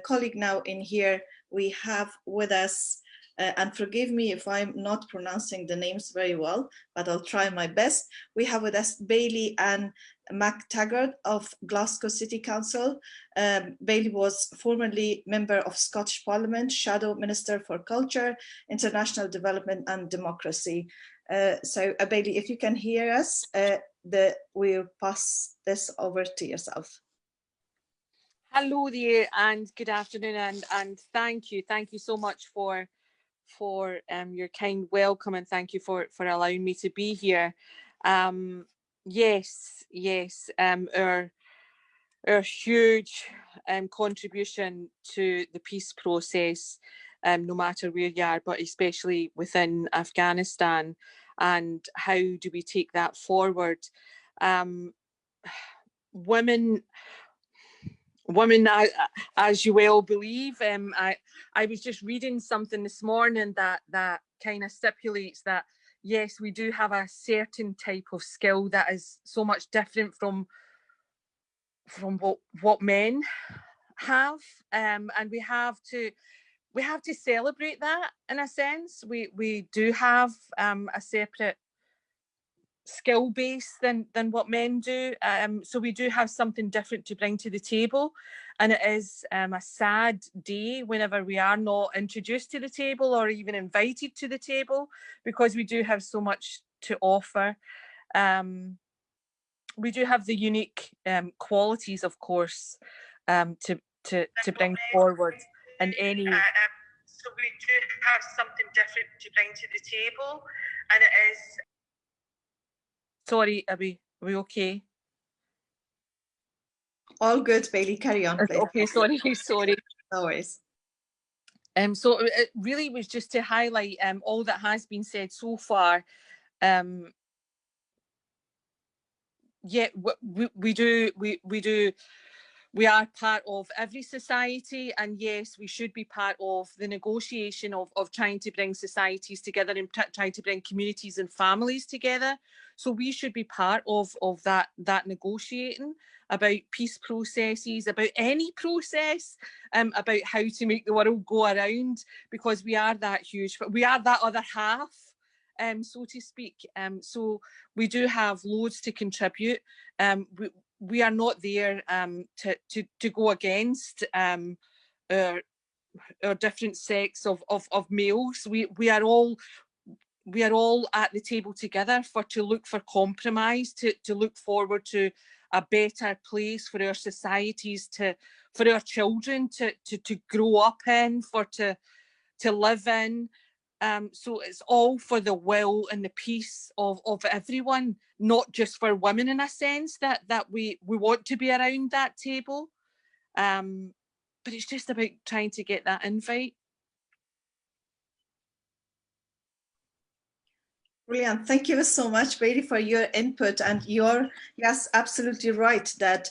colleague now in here. We have with us, and forgive me if I'm not pronouncing the names very well, but I'll try my best. We have with us Bailey and MacTaggart of Glasgow City Council. Bailey was formerly member of Scottish Parliament, Shadow Minister for Culture, International Development and Democracy. So Bailey, if you can hear us, we'll pass this over to yourself. Hello there and good afternoon, and thank you so much for your kind welcome, and thank you for allowing me to be here. Yes, our huge contribution to the peace process, no matter where you are, but especially within Afghanistan, and how do we take that forward? Women, as you well believe, I was just reading something this morning that kind of stipulates that, yes, we do have a certain type of skill that is so much different from what men have, and we have to celebrate that in a sense. We do have a separate skill base than what men do, so we do have something different to bring to the table, and it is a sad day whenever we are not introduced to the table or even invited to the table, because we do have so much to offer. We do have the unique qualities, of course, to bring forward in any. So we do have something different to bring to the table, and it is. Sorry, are we okay? All good, Bailey. Carry on, please. Okay, sorry. No worries. So it really was just to highlight all that has been said so far. Yeah, we are part of every society, and yes, we should be part of the negotiation of trying to bring societies together and trying to bring communities and families together. So we should be part of that negotiating about peace processes, about any process, about how to make the world go around, because we are that huge, but we are that other half, so to speak. So we do have loads to contribute. We are not there to go against our different sex of males. We are all at the table together to look for compromise, to look forward to a better place for our societies, for our children to grow up in, to live in. So it's all for the will and the peace of everyone, not just for women, in a sense, that we want to be around that table. But it's just about trying to get that invite. Brilliant. Thank you so much, Bailey, for your input. And you're, yes, absolutely right that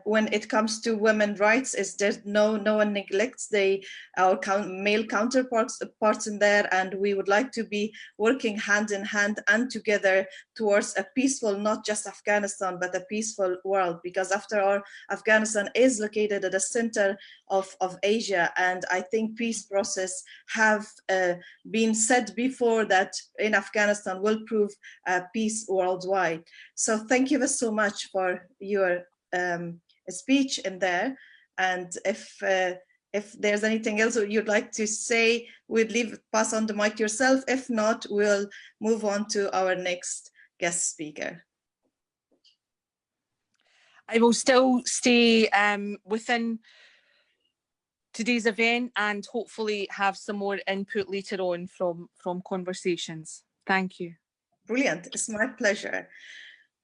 when it comes to women's rights, no one neglects our male counterparts in there, and we would like to be working hand in hand and together towards a peaceful, not just Afghanistan, but a peaceful world, because after all, Afghanistan is located at the center of Asia, and I think peace process have been said before that in Afghanistan will prove peace worldwide. So thank you so much for your speech in there. And if there's anything else you'd like to say, we'd pass on the mic to yourself. If not, we'll move on to our next guest speaker. I will still stay within today's event and hopefully have some more input later on from conversations. Thank you. Brilliant. It's my pleasure.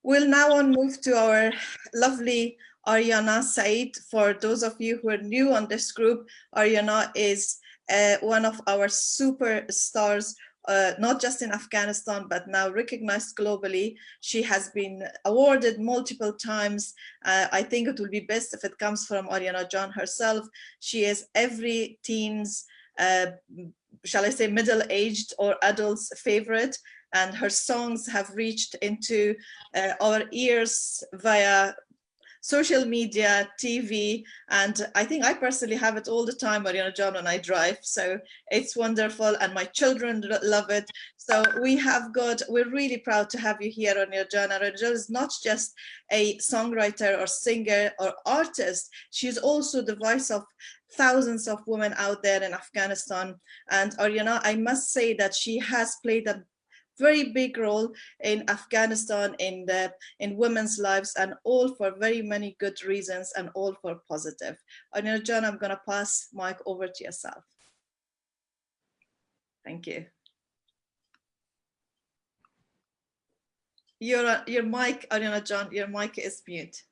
We'll now move to our lovely Ariana Said. For those of you who are new on this group, Ariana is one of our superstars, not just in Afghanistan, but now recognized globally. She has been awarded multiple times. I think it will be best if it comes from Ariana John herself. She is every teen's, shall I say, middle-aged or adult's favorite, and her songs have reached into our ears via social media, TV, and I think I personally have it all the time, Ariana John, when I drive. So it's wonderful, and my children love it. So we're really proud to have you here, Ariana John. Ariana John is not just a songwriter or singer or artist. She's also the voice of thousands of women out there in Afghanistan. And Ariana, I must say that she has played a very big role in Afghanistan, in women's lives, and all for very many good reasons, and all for positive. Ariana John, I'm going to pass mic over to yourself. Thank you. Your mic, Ariana John, your mic is mute.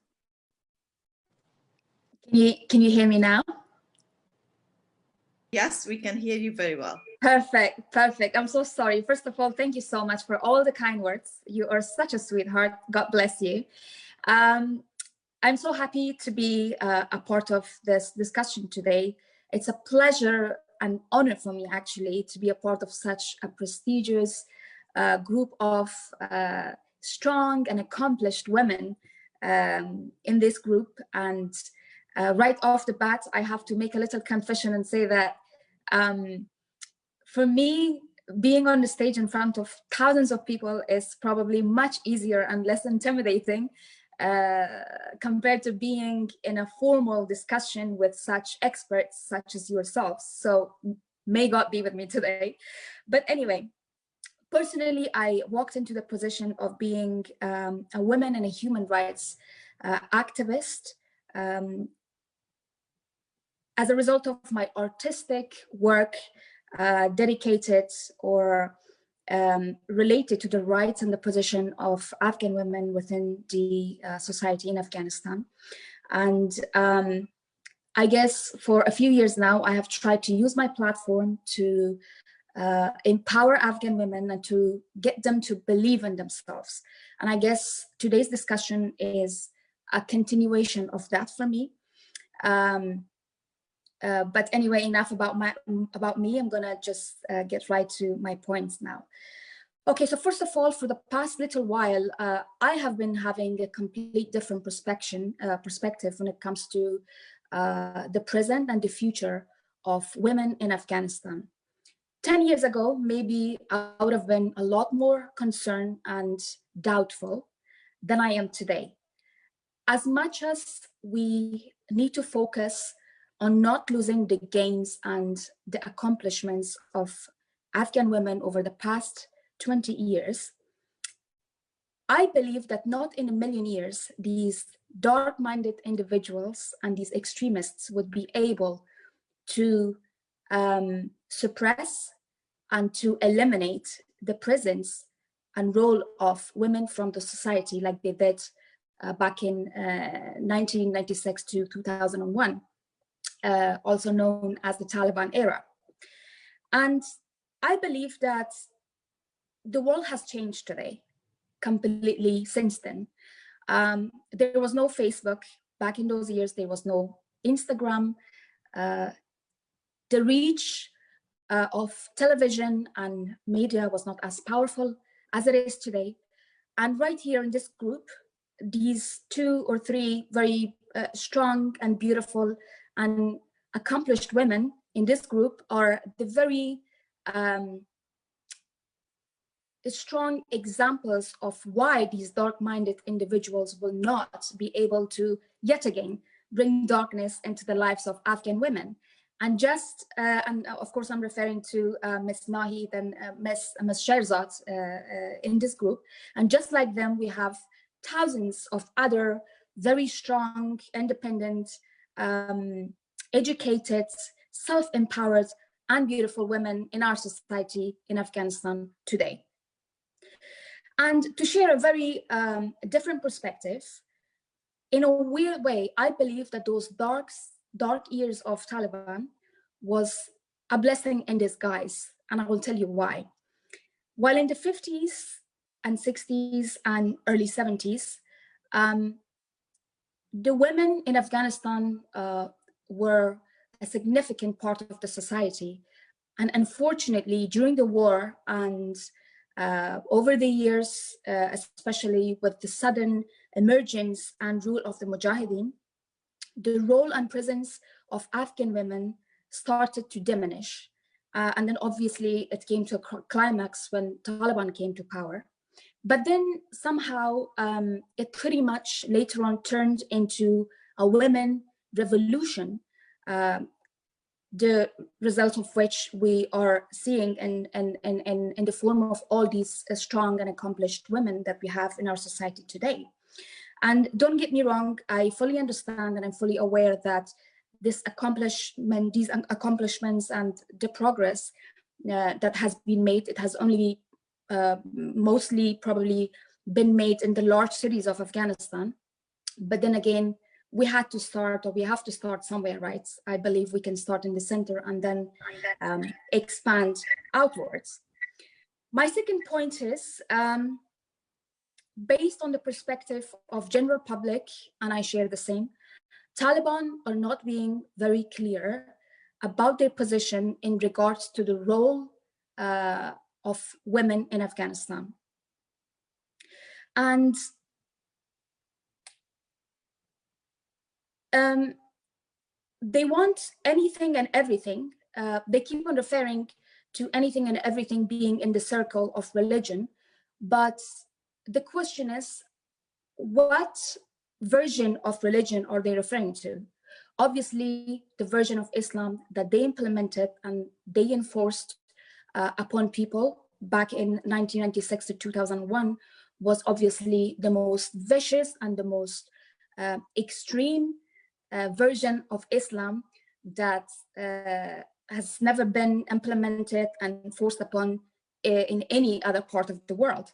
Can you hear me now? Yes, we can hear you very well. Perfect, perfect. I'm so sorry. First of all, thank you so much for all the kind words. You are such a sweetheart. God bless you. I'm so happy to be a part of this discussion today. It's a pleasure and honor for me, actually, to be a part of such a prestigious group of strong and accomplished women in this group. And right off the bat, I have to make a little confession and say that for me, being on the stage in front of thousands of people is probably much easier and less intimidating compared to being in a formal discussion with such experts such as yourselves. So may God be with me today. But anyway, personally, I walked into the position of being a woman and a human rights activist as a result of my artistic work dedicated or related to the rights and the position of Afghan women within the society in Afghanistan. And I guess for a few years now, I have tried to use my platform to empower Afghan women and to get them to believe in themselves. And I guess today's discussion is a continuation of that for me. But anyway, enough about me. I'm gonna just get right to my points now. Okay, so first of all, for the past little while, I have been having a complete different perspective when it comes to the present and the future of women in Afghanistan. 10 years ago, maybe I would have been a lot more concerned and doubtful than I am today. As much as we need to focus on not losing the gains and the accomplishments of Afghan women over the past 20 years, I believe that not in a million years, these dark-minded individuals and these extremists would be able to suppress and to eliminate the presence and role of women from the society like they did back in 1996 to 2001. Also known as the Taliban era. And I believe that the world has changed today completely since then. There was no Facebook back in those years. There was no Instagram. The reach of television and media was not as powerful as it is today. And right here in this group, these 2 or 3 very strong and beautiful and accomplished women in this group are the very strong examples of why these dark-minded individuals will not be able to yet again bring darkness into the lives of Afghan women. And just, and of course I'm referring to Ms. Nahid and Ms. Sherzad in this group. And just like them, we have thousands of other very strong, independent, educated, self-empowered, and beautiful women in our society in Afghanistan today. And to share a very different perspective, in a weird way, I believe that those dark years of Taliban was a blessing in disguise, and I will tell you why. While in the 50s and 60s and early 70s, the women in Afghanistan were a significant part of the society. And unfortunately, during the war and over the years, especially with the sudden emergence and rule of the Mujahideen, the role and presence of Afghan women started to diminish. And then obviously it came to a climax when Taliban came to power. But then somehow it pretty much later on turned into a women revolution, the result of which we are seeing in the form of all these strong and accomplished women that we have in our society today. And don't get me wrong, I fully understand and I'm fully aware that these accomplishments and the progress that has been made, it has only mostly probably been made in the large cities of Afghanistan. But then again, we had to start, or we have to start somewhere, right? I believe we can start in the center and then expand outwards. My second point is, based on the perspective of general public, and I share the same, Taliban are not being very clear about their position in regards to the role of women in Afghanistan. And they want anything and everything. They keep on referring to anything and everything being in the circle of religion. But the question is, what version of religion are they referring to? Obviously, the version of Islam that they implemented and they enforced upon people back in 1996 to 2001 was obviously the most vicious and the most extreme version of Islam that has never been implemented and forced upon in any other part of the world.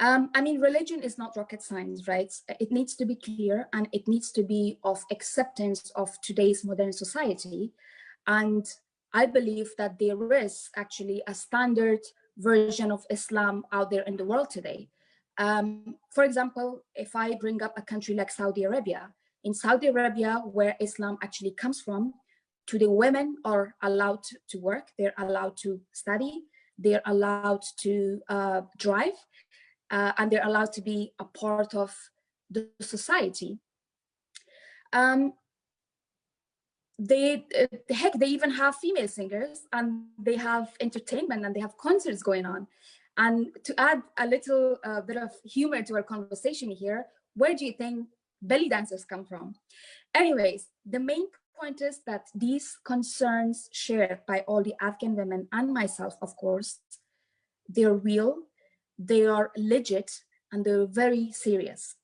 I mean, religion is not rocket science, right? It needs to be clear and it needs to be of acceptance of today's modern society. And I believe that there is actually a standard version of Islam out there in the world today. For example, if I bring up a country like Saudi Arabia, in Saudi Arabia, where Islam actually comes from, today women are allowed to work, they're allowed to study, they're allowed to drive, and they're allowed to be a part of the society. They even have female singers, and they have entertainment, and they have concerts going on. And to add a little bit of humor to our conversation here, where do you think belly dancers come from? Anyways, the main point is that these concerns shared by all the Afghan women and myself, of course, they're real, they are legit, and they're very serious.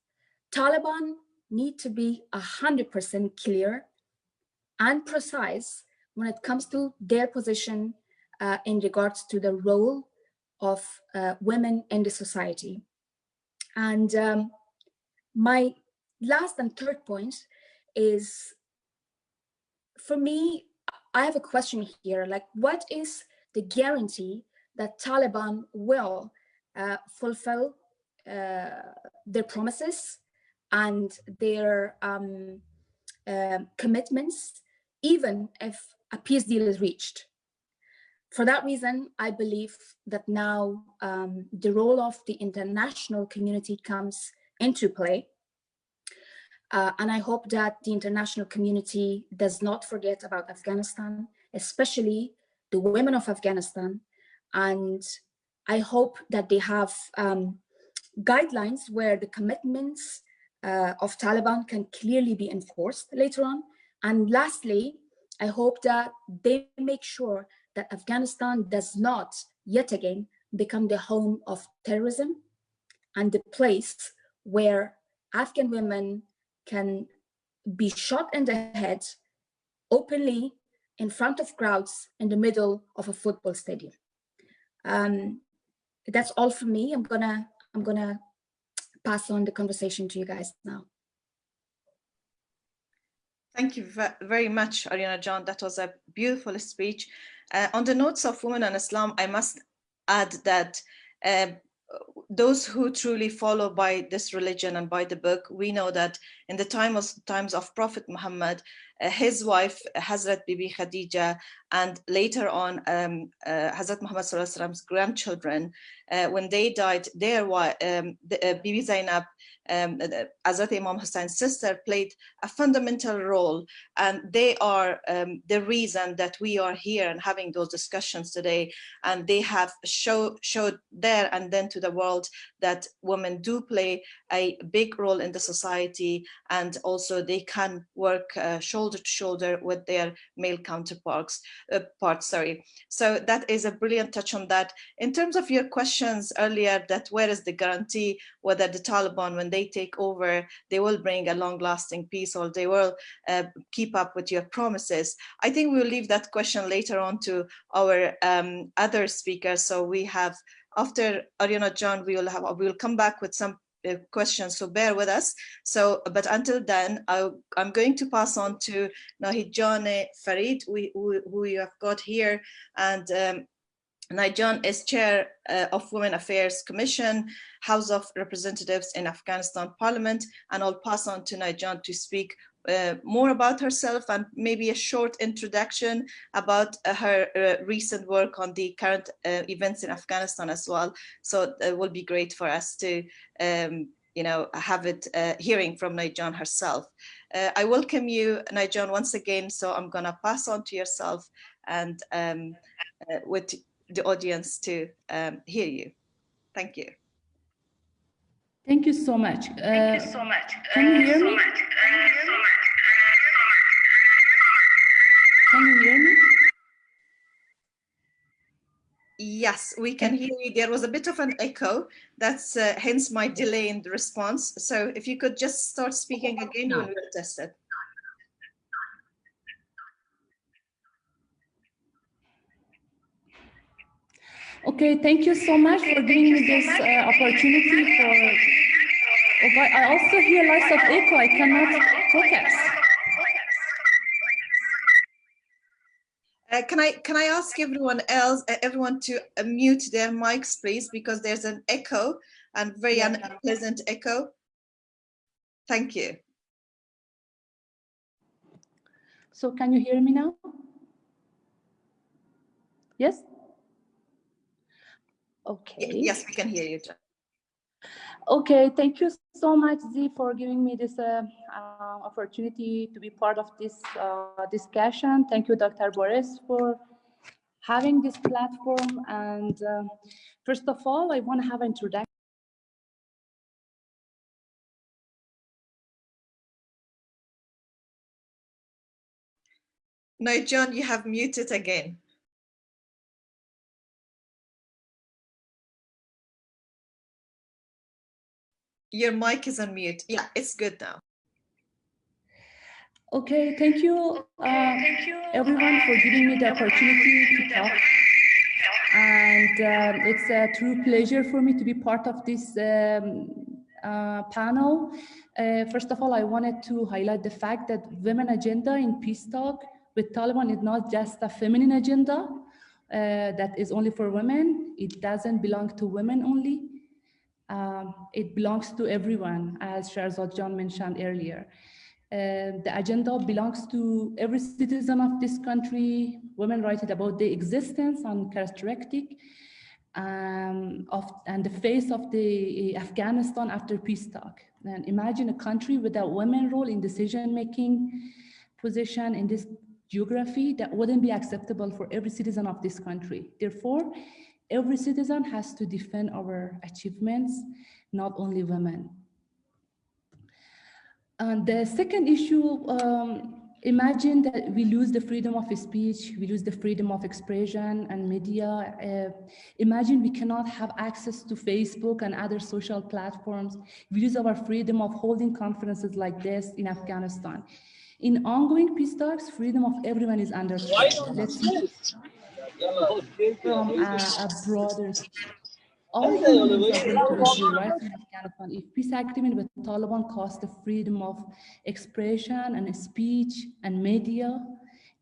Taliban need to be 100% clear and precise when it comes to their position in regards to the role of women in the society. And my last and third point is, for me, I have a question here, like, what is the guarantee that Taliban will fulfill their promises and their commitments, even if a peace deal is reached? For that reason, I believe that now the role of the international community comes into play. And I hope that the international community does not forget about Afghanistan, especially the women of Afghanistan. And I hope that they have guidelines where the commitments of Taliban can clearly be enforced later on. And lastly, I hope that they make sure that Afghanistan does not yet again become the home of terrorism and the place where Afghan women can be shot in the head openly in front of crowds in the middle of a football stadium. That's all from me. I'm gonna pass on the conversation to you guys now. Thank you very much, Ariana John. That was a beautiful speech. On the notes of women and Islam, I must add that those who truly follow by this religion and by the book, we know that in the times of Prophet Muhammad, his wife Hazrat Bibi Khadija And later on, Hazrat Muhammad Sallallahu Alaihi Wasallam's grandchildren, when they died, Bibi Zainab, Hazrat Imam Hussein's sister, played a fundamental role, and they are the reason that we are here and having those discussions today. And they have showed there and then to the world that women do play a big role in the society, and also they can work shoulder to shoulder with their male counterparts. So that is a brilliant touch on that. In terms of your questions earlier, that where is the guarantee whether the Taliban, when they take over, they will bring a long-lasting peace, or they will keep up with your promises? I think we'll leave that question later on to our other speakers. So we have, after Ariana John, we will come back with some questions, so bear with us. So, but until then, I'm going to pass on to Nahijane Farid, who you have got here, and Nahijane is chair of Women Affairs Commission, House of Representatives in Afghanistan Parliament, and I'll pass on to Nahijane to speak more about herself and maybe a short introduction about her recent work on the current events in Afghanistan as well. So it will be great for us to have it hearing from Nahijane herself. I welcome you, Nahijane, once again. So I'm gonna pass on to yourself and with the audience to hear you. Thank you. Thank you so much. Thank you so much. Can you hear me? Can you hear me? Yes, we can hear you. There was a bit of an echo. That's hence my delay in the response. So if you could just start speaking again, we'll test it. Okay, thank you so much for giving me this opportunity. I also hear lots of echo. I cannot focus. Can I ask everyone to mute their mics, please, because there's an echo and very unpleasant echo. Thank you. So can you hear me now? Yes? Okay. Yes, we can hear you, John. Okay, thank you so much, Z, for giving me this opportunity to be part of this discussion. Thank you, Dr. Boris, for having this platform. And first of all, I want to have an introduction. No, John, you have muted again. Your mic is on mute. Yeah, it's good now. Okay, thank you, everyone, for giving me the opportunity to talk. And it's a true pleasure for me to be part of this panel. First of all, I wanted to highlight the fact that women agenda in peace talk with Taliban is not just a feminine agenda that is only for women. It doesn't belong to women only. It belongs to everyone, as Shahrzad Jan mentioned earlier. The agenda belongs to every citizen of this country. Women write about the existence and characteristic and the face of the Afghanistan after peace talk. And imagine a country without women role in decision-making position in this geography that wouldn't be acceptable for every citizen of this country. Therefore, every citizen has to defend our achievements, not only women. And the second issue, imagine that we lose the freedom of speech, we lose the freedom of expression and media. Imagine we cannot have access to Facebook and other social platforms. We lose our freedom of holding conferences like this in Afghanistan. In ongoing peace talks, freedom of everyone is under threat. Let's move from a broader. All humans are going to lose their rights in Afghanistan if peace agreement with Taliban costs the freedom of expression and speech and media.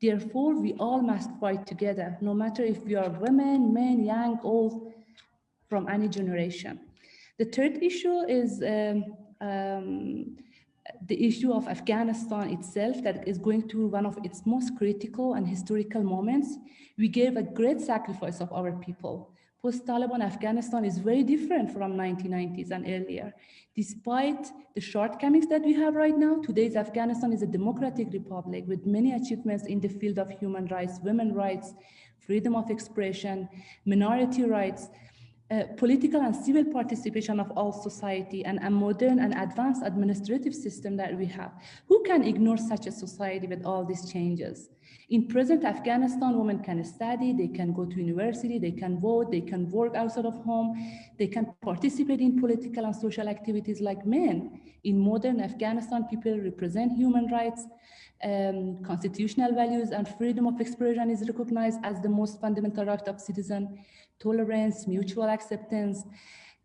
Therefore, we all must fight together, no matter if we are women, men, young, old, from any generation. The third issue is the issue of Afghanistan itself, that is going through one of its most critical and historical moments. We gave a great sacrifice of our people. Post-Taliban Afghanistan is very different from 1990s and earlier. Despite the shortcomings that we have right now, today's Afghanistan is a democratic republic with many achievements in the field of human rights, women's rights, freedom of expression, minority rights, political and civil participation of all society, and a modern and advanced administrative system that we have. Who can ignore such a society with all these changes? In present Afghanistan, women can study, they can go to university, they can vote, they can work outside of home, they can participate in political and social activities like men. In modern Afghanistan, people represent human rights, constitutional values, and freedom of expression is recognized as the most fundamental right of citizen. Tolerance, mutual acceptance,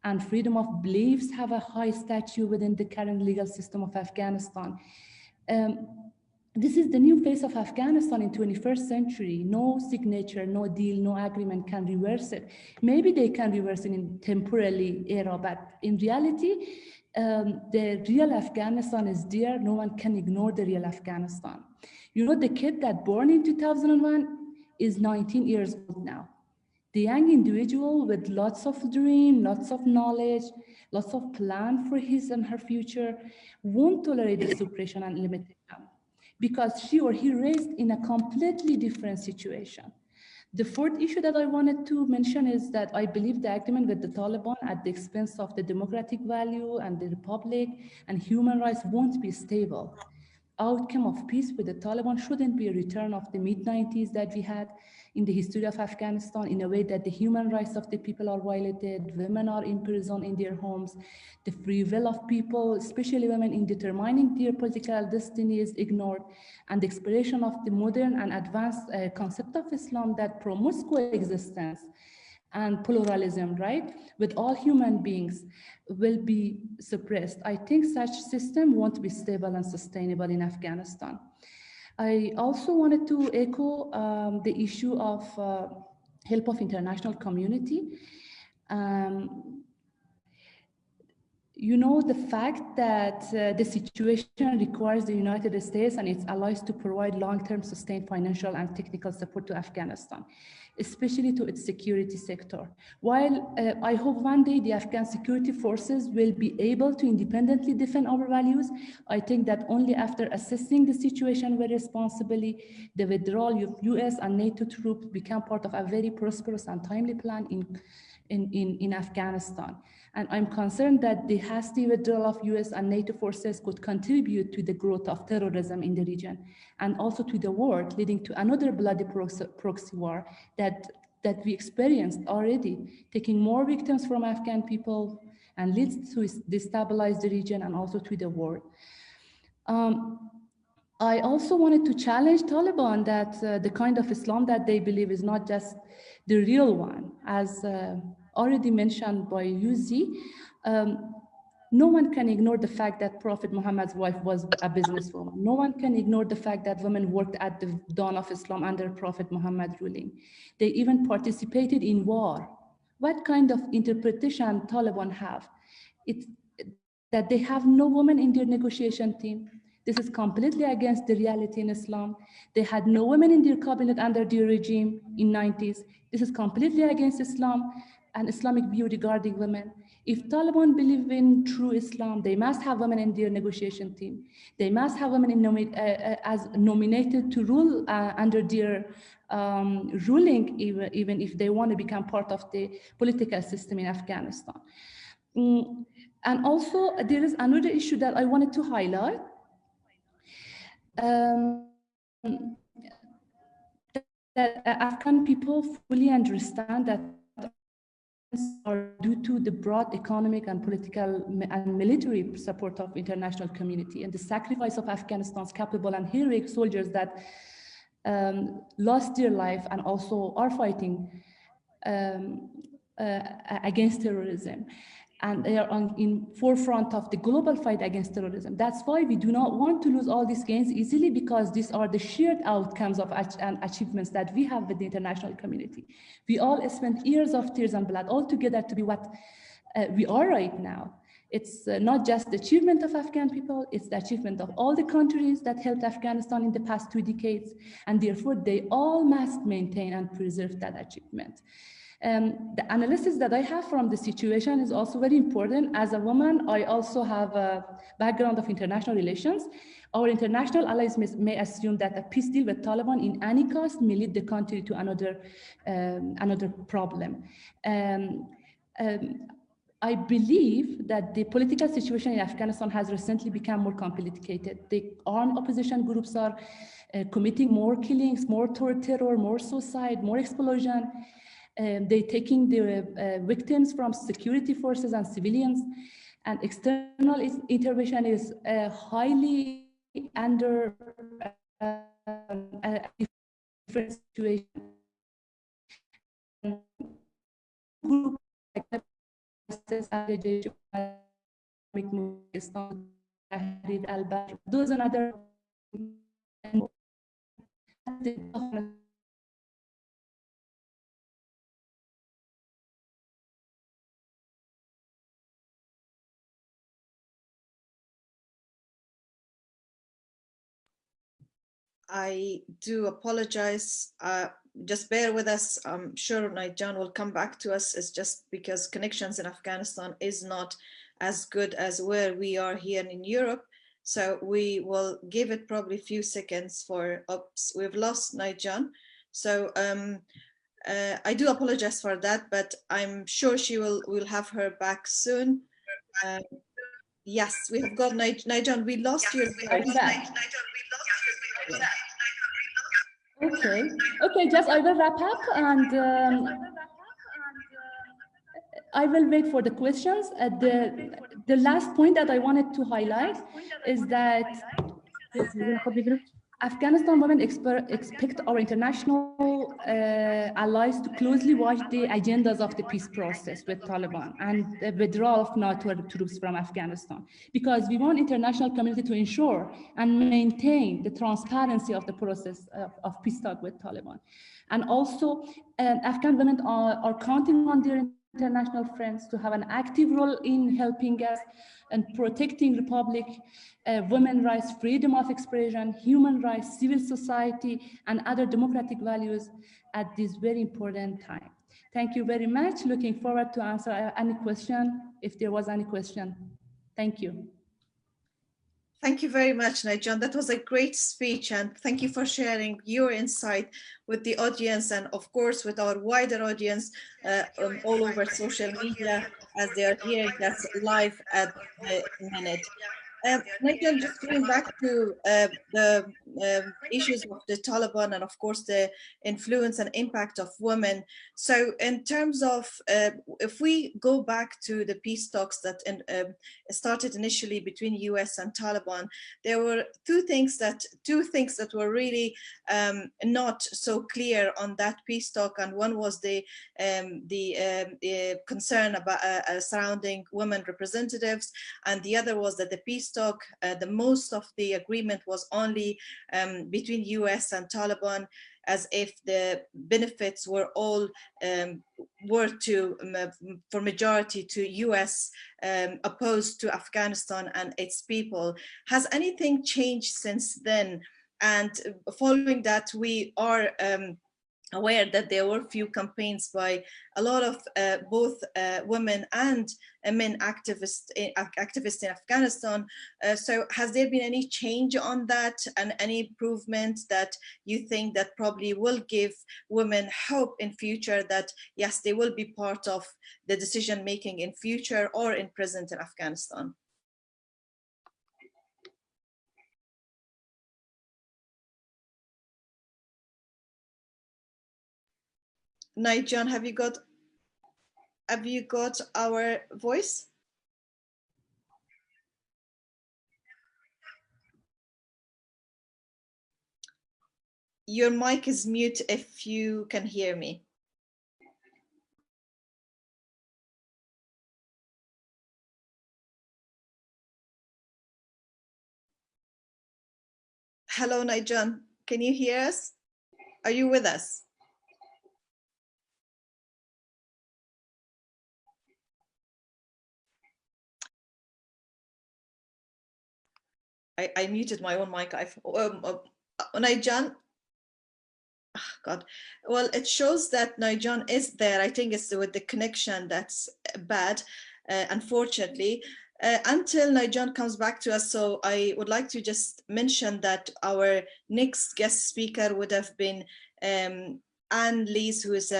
and freedom of beliefs have a high stature within the current legal system of Afghanistan. This is the new face of Afghanistan in 21st century. No signature, no deal, no agreement can reverse it. Maybe they can reverse it in temporarily era, but in reality, the real Afghanistan is there. No one can ignore the real Afghanistan. You know, the kid that born in 2001 is 19 years old now. The young individual with lots of dream, lots of knowledge, lots of plan for his and her future won't tolerate the suppression and limitation because she or he raised in a completely different situation. The fourth issue that I wanted to mention is that I believe the agreement with the Taliban at the expense of the democratic value and the republic and human rights won't be stable. Outcome of peace with the Taliban shouldn't be a return of the mid-90s that we had in the history of Afghanistan, in a way that the human rights of the people are violated, women are imprisoned in their homes, the free will of people, especially women, in determining their political destiny is ignored, and the expression of the modern and advanced concept of Islam that promotes coexistence and pluralism, right, with all human beings will be suppressed. I think such system won't be stable and sustainable in Afghanistan. I also wanted to echo the issue of help of international community. You know, the fact that the situation requires the United States and its allies to provide long-term sustained financial and technical support to Afghanistan, especially to its security sector. While I hope one day the Afghan security forces will be able to independently defend our values, I think that only after assessing the situation very responsibly, the withdrawal of US and NATO troops become part of a very prosperous and timely plan in Afghanistan. And I'm concerned that the hasty withdrawal of US and NATO forces could contribute to the growth of terrorism in the region and also to the world, leading to another bloody proxy war that we experienced already, taking more victims from Afghan people and leads to destabilize the region and also to the world. I also wanted to challenge Taliban that the kind of Islam that they believe is not just the real one, as already mentioned by Yuzi. No one can ignore the fact that Prophet Muhammad's wife was a businesswoman. No one can ignore the fact that women worked at the dawn of Islam under Prophet Muhammad ruling. They even participated in war. What kind of interpretation Taliban have? It's that they have no women in their negotiation team. This is completely against the reality in Islam. They had no women in their cabinet under their regime in 90s. This is completely against Islam and Islamic view regarding women. If Taliban believe in true Islam, they must have women in their negotiation team. They must have women as nominated to rule under their ruling, even if they want to become part of the political system in Afghanistan. And also, there is another issue that I wanted to highlight. That Afghan people fully understand that are due to the broad economic and political and military support of international community and the sacrifice of Afghanistan's capable and heroic soldiers that lost their life and also are fighting against terrorism. And they are in forefront of the global fight against terrorism. That's why we do not want to lose all these gains easily, because these are the shared outcomes of achievements that we have with the international community. We all spent years of tears and blood all together to be what we are right now. It's not just the achievement of Afghan people, it's the achievement of all the countries that helped Afghanistan in the past 2 decades, and therefore they all must maintain and preserve that achievement. The analysis that I have from the situation is also very important. As a woman, I also have a background of international relations. Our international allies may assume that a peace deal with Taliban in any cost may lead the country to another problem. I believe that the political situation in Afghanistan has recently become more complicated. The armed opposition groups are committing more killings, more terror, more suicide, more explosion. They're taking the victims from security forces and civilians, and external intervention is highly under a different situation. Group like those another. I do apologize. Just bear with us. I'm sure Nigel will come back to us. It's just because connections in Afghanistan is not as good as where we are here in Europe. So we will give it probably a few seconds for, oops, we've lost Nigel. So I do apologize for that, but I'm sure we'll have her back soon. Yes, we have got Nigel. We lost you. Okay, just I will wrap up, and I will wait for the questions. The last point that I wanted to highlight is that Afghanistan women expect our international allies to closely watch the agendas of the peace process with Taliban and the withdrawal of NATO troops from Afghanistan, because we want international community to ensure and maintain the transparency of the process of peace talk with Taliban. And also, Afghan women are counting on their international friends to have an active role in helping us and protecting Republic, women's rights, freedom of expression, human rights, civil society, and other democratic values at this very important time. Thank you very much. Looking forward to answer any question, if there was any question. Thank you. Thank you very much, Nigel. That was a great speech, and thank you for sharing your insight with the audience and, of course, with our wider audience all over social media as they are hearing us live at the minute. Nigel, just going back to the issues of the Taliban and, of course, the influence and impact of women. So in terms of, if we go back to the peace talks that started initially between US and Taliban, there were two things that were really not so clear on that peace talk. And one was the concern about surrounding women representatives, and the other was that the peace talk, the most of the agreement was only between US and Taliban, as if the benefits were all for majority to US, opposed to Afghanistan and its people. Has anything changed since then? And following that, we are aware that there were few campaigns by a lot of both women and men activists in Afghanistan. So has there been any change on that, and any improvement that you think that probably will give women hope in future that yes, they will be part of the decision making in future or in present in Afghanistan? Nigel, have you got our voice? Your mic is mute if you can hear me. Hello, Nigel. Can you hear us? Are you with us? I muted my own mic. Naijan, oh God. Well, it shows that Naijan is there. I think it's with the connection that's bad, unfortunately. Until Naijan comes back to us, so I would like to just mention that our next guest speaker would have been Anne Lees, who is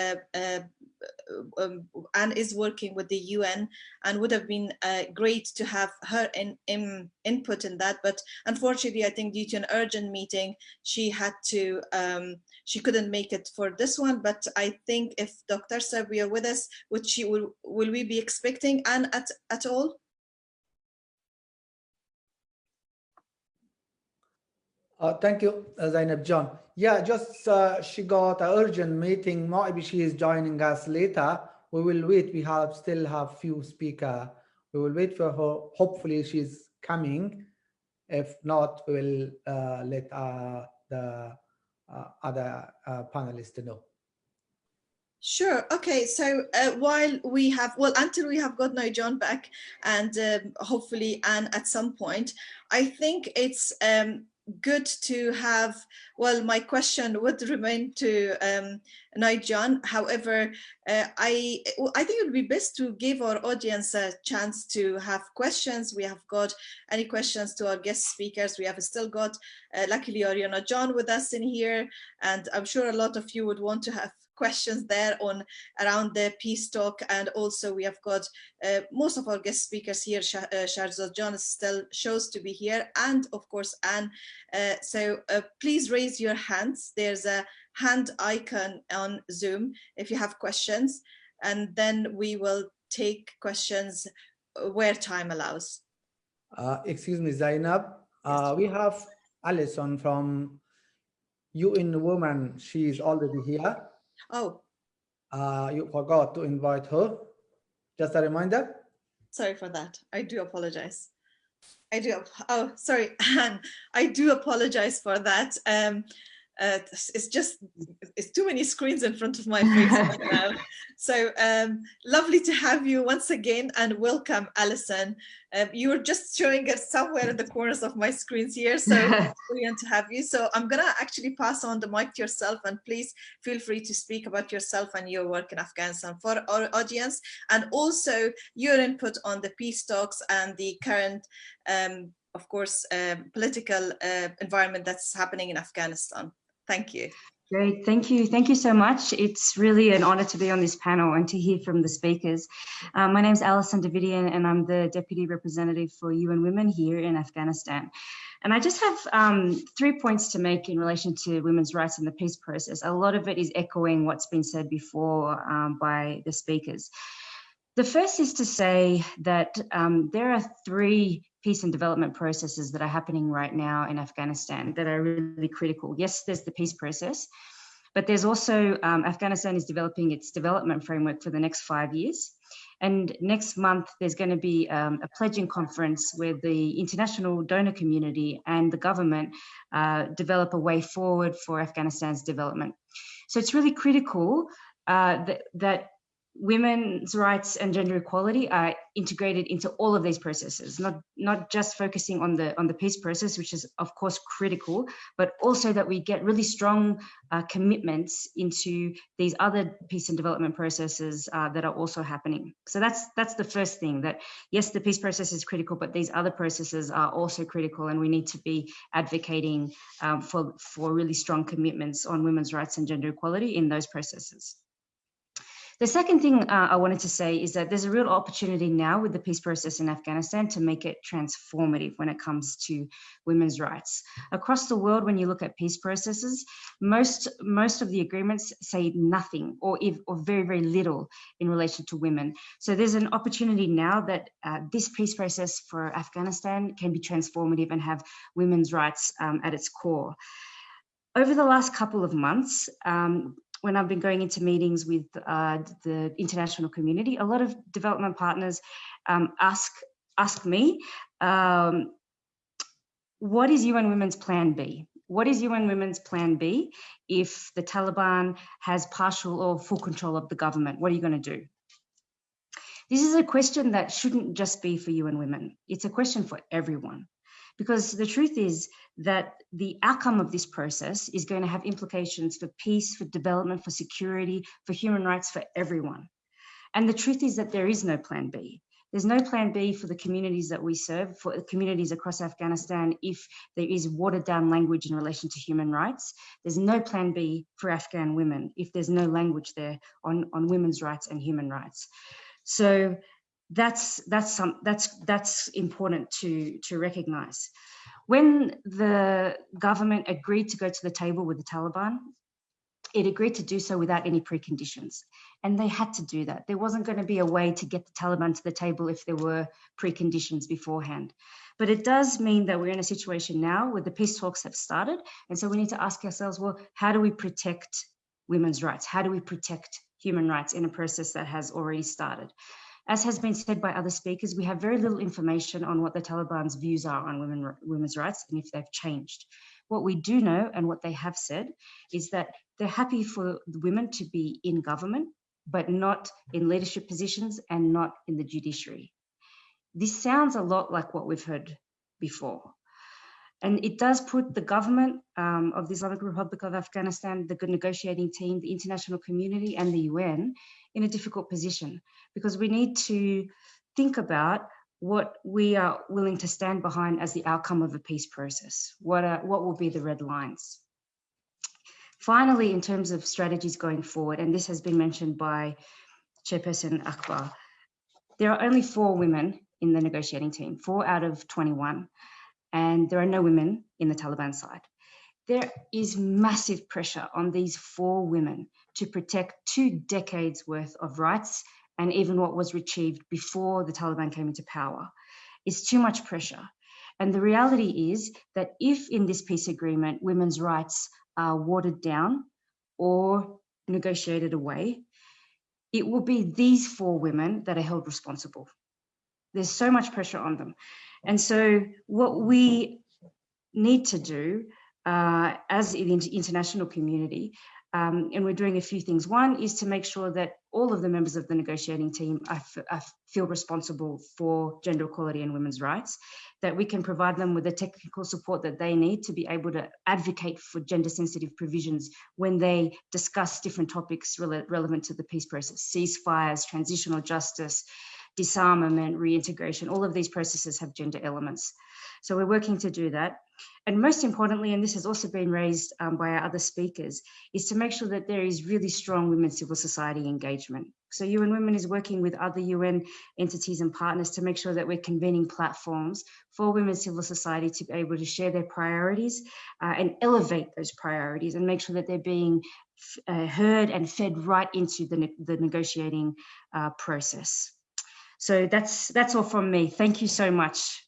Anne is working with the UN, and would have been great to have her input in that. But unfortunately, I think due to an urgent meeting, she had to, she couldn't make it for this one. But I think if Dr. Sabi are with us, will we be expecting Anne at all? Thank you, Zainab John. Yeah, just she got an urgent meeting. Maybe she is joining us later. We will wait. We still have few speakers. We will wait for her. Hopefully she's coming. If not, we will let the other panelists know. Sure. Okay. So while we have, well, until we have got Naijan back, and hopefully Anne at some point, I think it's good to have, well, my question would remain to Naijan. However, I think it would be best to give our audience a chance to have questions. We have got any questions to our guest speakers. We have still got, luckily, Ariana John with us in here, and I'm sure a lot of you would want to have questions there on around the peace talk. And also we have got most of our guest speakers here. Sharzad John still shows to be here, and of course Anne. So please raise your hands. There's a hand icon on Zoom if you have questions, and then we will take questions where time allows. Excuse me, Zainab. We have Alison from UN Women. She is already here. Oh. You forgot to invite her. Just a reminder. Sorry for that. I do apologize. Oh, sorry, Anne. I do apologize for that. It's too many screens in front of my face right now. So lovely to have you once again, and welcome, Alison. You were just showing us somewhere in the corners of my screens here, so brilliant to have you. So I'm gonna actually pass on the mic to yourself, and please feel free to speak about yourself and your work in Afghanistan for our audience, and also your input on the peace talks and the current, of course, political environment that's happening in Afghanistan. Thank you. Great, thank you. Thank you so much. It's really an honor to be on this panel and to hear from the speakers. My name is Alison Davidian, and I'm the Deputy Representative for UN Women here in Afghanistan. And I just have 3 points to make in relation to women's rights in the peace process. A lot of it is echoing what's been said before by the speakers. The first is to say that there are 3 peace and development processes that are happening right now in Afghanistan that are really critical. Yes, there's the peace process, but there's also Afghanistan is developing its development framework for the next 5 years. And next month, there's going to be a pledging conference where the international donor community and the government develop a way forward for Afghanistan's development. So it's really critical that women's rights and gender equality are integrated into all of these processes, not just focusing on the peace process, which is of course critical, but also that we get really strong commitments into these other peace and development processes that are also happening. So that's the first thing, that yes, the peace process is critical, but these other processes are also critical, and we need to be advocating for really strong commitments on women's rights and gender equality in those processes. The second thing I wanted to say is that there's a real opportunity now with the peace process in Afghanistan to make it transformative when it comes to women's rights. Across the world, when you look at peace processes, most of the agreements say nothing or very, very little in relation to women. So there's an opportunity now that this peace process for Afghanistan can be transformative and have women's rights at its core. Over the last couple of months, when I've been going into meetings with the international community, a lot of development partners ask me, what is UN Women's Plan B? What is UN Women's Plan B if the Taliban has partial or full control of the government? What are you going to do? This is a question that shouldn't just be for UN Women. It's a question for everyone, Because the truth is that the outcome of this process is going to have implications for peace, for development, for security, for human rights, for everyone. And the truth is that there is no plan B. There's no plan B for the communities that we serve, for communities across Afghanistan, if there is watered down language in relation to human rights. There's no plan B for Afghan women if there's no language there on women's rights and human rights. So that's important to recognize. When the government agreed to go to the table with the Taliban, it agreed to do so without any preconditions. And they had to do that. There wasn't going to be a way to get the Taliban to the table if there were preconditions beforehand. But it does mean that we're in a situation now where the peace talks have started. And so we need to ask ourselves, well, how do we protect women's rights? How do we protect human rights in a process that has already started? As has been said by other speakers, we have very little information on what the Taliban's views are on women's rights and if they've changed. What we do know and what they have said is that they're happy for the women to be in government, but not in leadership positions and not in the judiciary. This sounds a lot like what we've heard before. And it does put the government of the Islamic Republic of Afghanistan, the negotiating team, the international community, and the UN in a difficult position, because we need to think about what we are willing to stand behind as the outcome of a peace process. What will be the red lines? Finally, in terms of strategies going forward, and this has been mentioned by Chairperson Akbar, there are only 4 women in the negotiating team, 4 out of 21, and there are no women in the Taliban side. There is massive pressure on these 4 women to protect 2 decades worth of rights and even what was achieved before the Taliban came into power. It's too much pressure. And the reality is that if in this peace agreement, women's rights are watered down or negotiated away, it will be these 4 women that are held responsible. There's so much pressure on them. And so what we need to do as the international community, and we're doing a few things. One is to make sure that all of the members of the negotiating team feel responsible for gender equality and women's rights, that we can provide them with the technical support that they need to be able to advocate for gender sensitive provisions when they discuss different topics relevant to the peace process, ceasefires, transitional justice, disarmament, reintegration. All of these processes have gender elements. So we're working to do that. And most importantly, and this has also been raised by our other speakers, is to make sure that there is really strong women's civil society engagement. So UN Women is working with other UN entities and partners to make sure that we're convening platforms for women's civil society to be able to share their priorities and elevate those priorities and make sure that they're being heard and fed right into the negotiating process. So that's all from me. Thank you so much.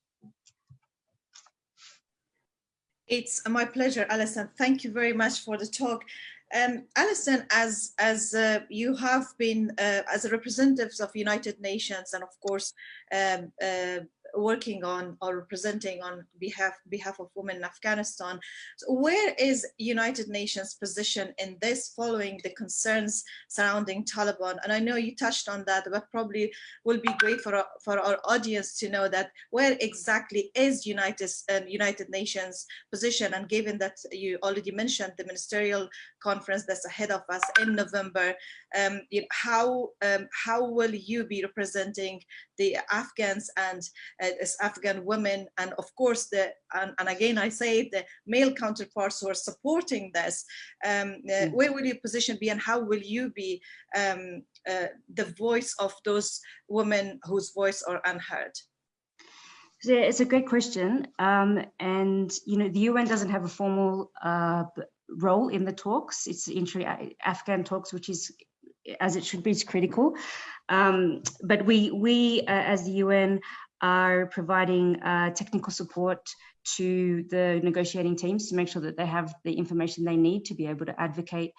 It's my pleasure, Alison. Thank you very much for the talk. Alison, as you have been as a representative of United Nations and of course working on or representing on behalf of women in Afghanistan, so where is United Nations position in this following the concerns surrounding Taliban? And I know you touched on that, but probably will be great for our audience to know that where exactly is United Nations position, and given that you already mentioned the ministerial conference that's ahead of us in November, how will you be representing the Afghans and as Afghan women, and of course and again I say the male counterparts who are supporting this? Where will your position be, and how will you be the voice of those women whose voice are unheard? Yeah, it's a great question, and the UN doesn't have a formal role in the talks. It's the intra-Afghan talks, which is, as it should be, it's critical. But we as the UN are providing technical support to the negotiating teams to make sure that they have the information they need to be able to advocate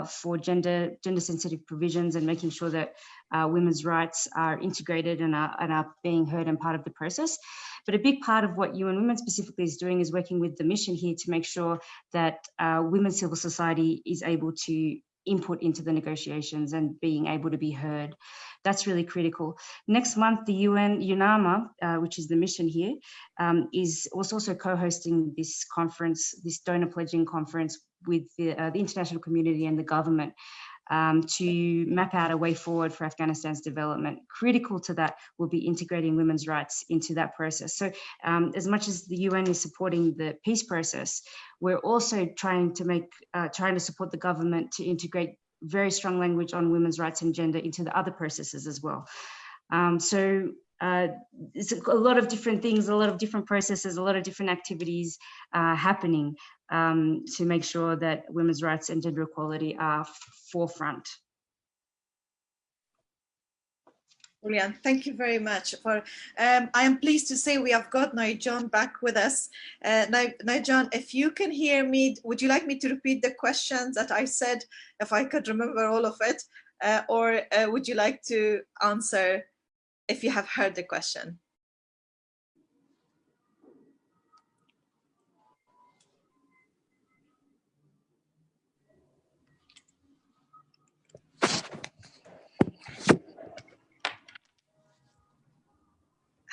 for gender sensitive provisions and making sure that women's rights are integrated and are being heard and part of the process. But a big part of what UN Women specifically is doing is working with the mission here to make sure that women's civil society is able to input into the negotiations and being able to be heard. That's really critical. Next month, the UN UNAMA, which is the mission here, is also co-hosting this conference, this donor pledging conference with the international community and the government to map out a way forward for Afghanistan's development. Critical to that will be integrating women's rights into that process. So as much as the UN is supporting the peace process, we're also trying to support the government to integrate very strong language on women's rights and gender into the other processes as well. It's a lot of different things, a lot of different processes, a lot of different activities happening to make sure that women's rights and gender equality are forefront. Brilliant. Thank you very much. I am pleased to say we have got Naijan back with us. Naijan, if you can hear me, would you like me to repeat the questions that I said, if I could remember all of it, or would you like to answer if you have heard the question?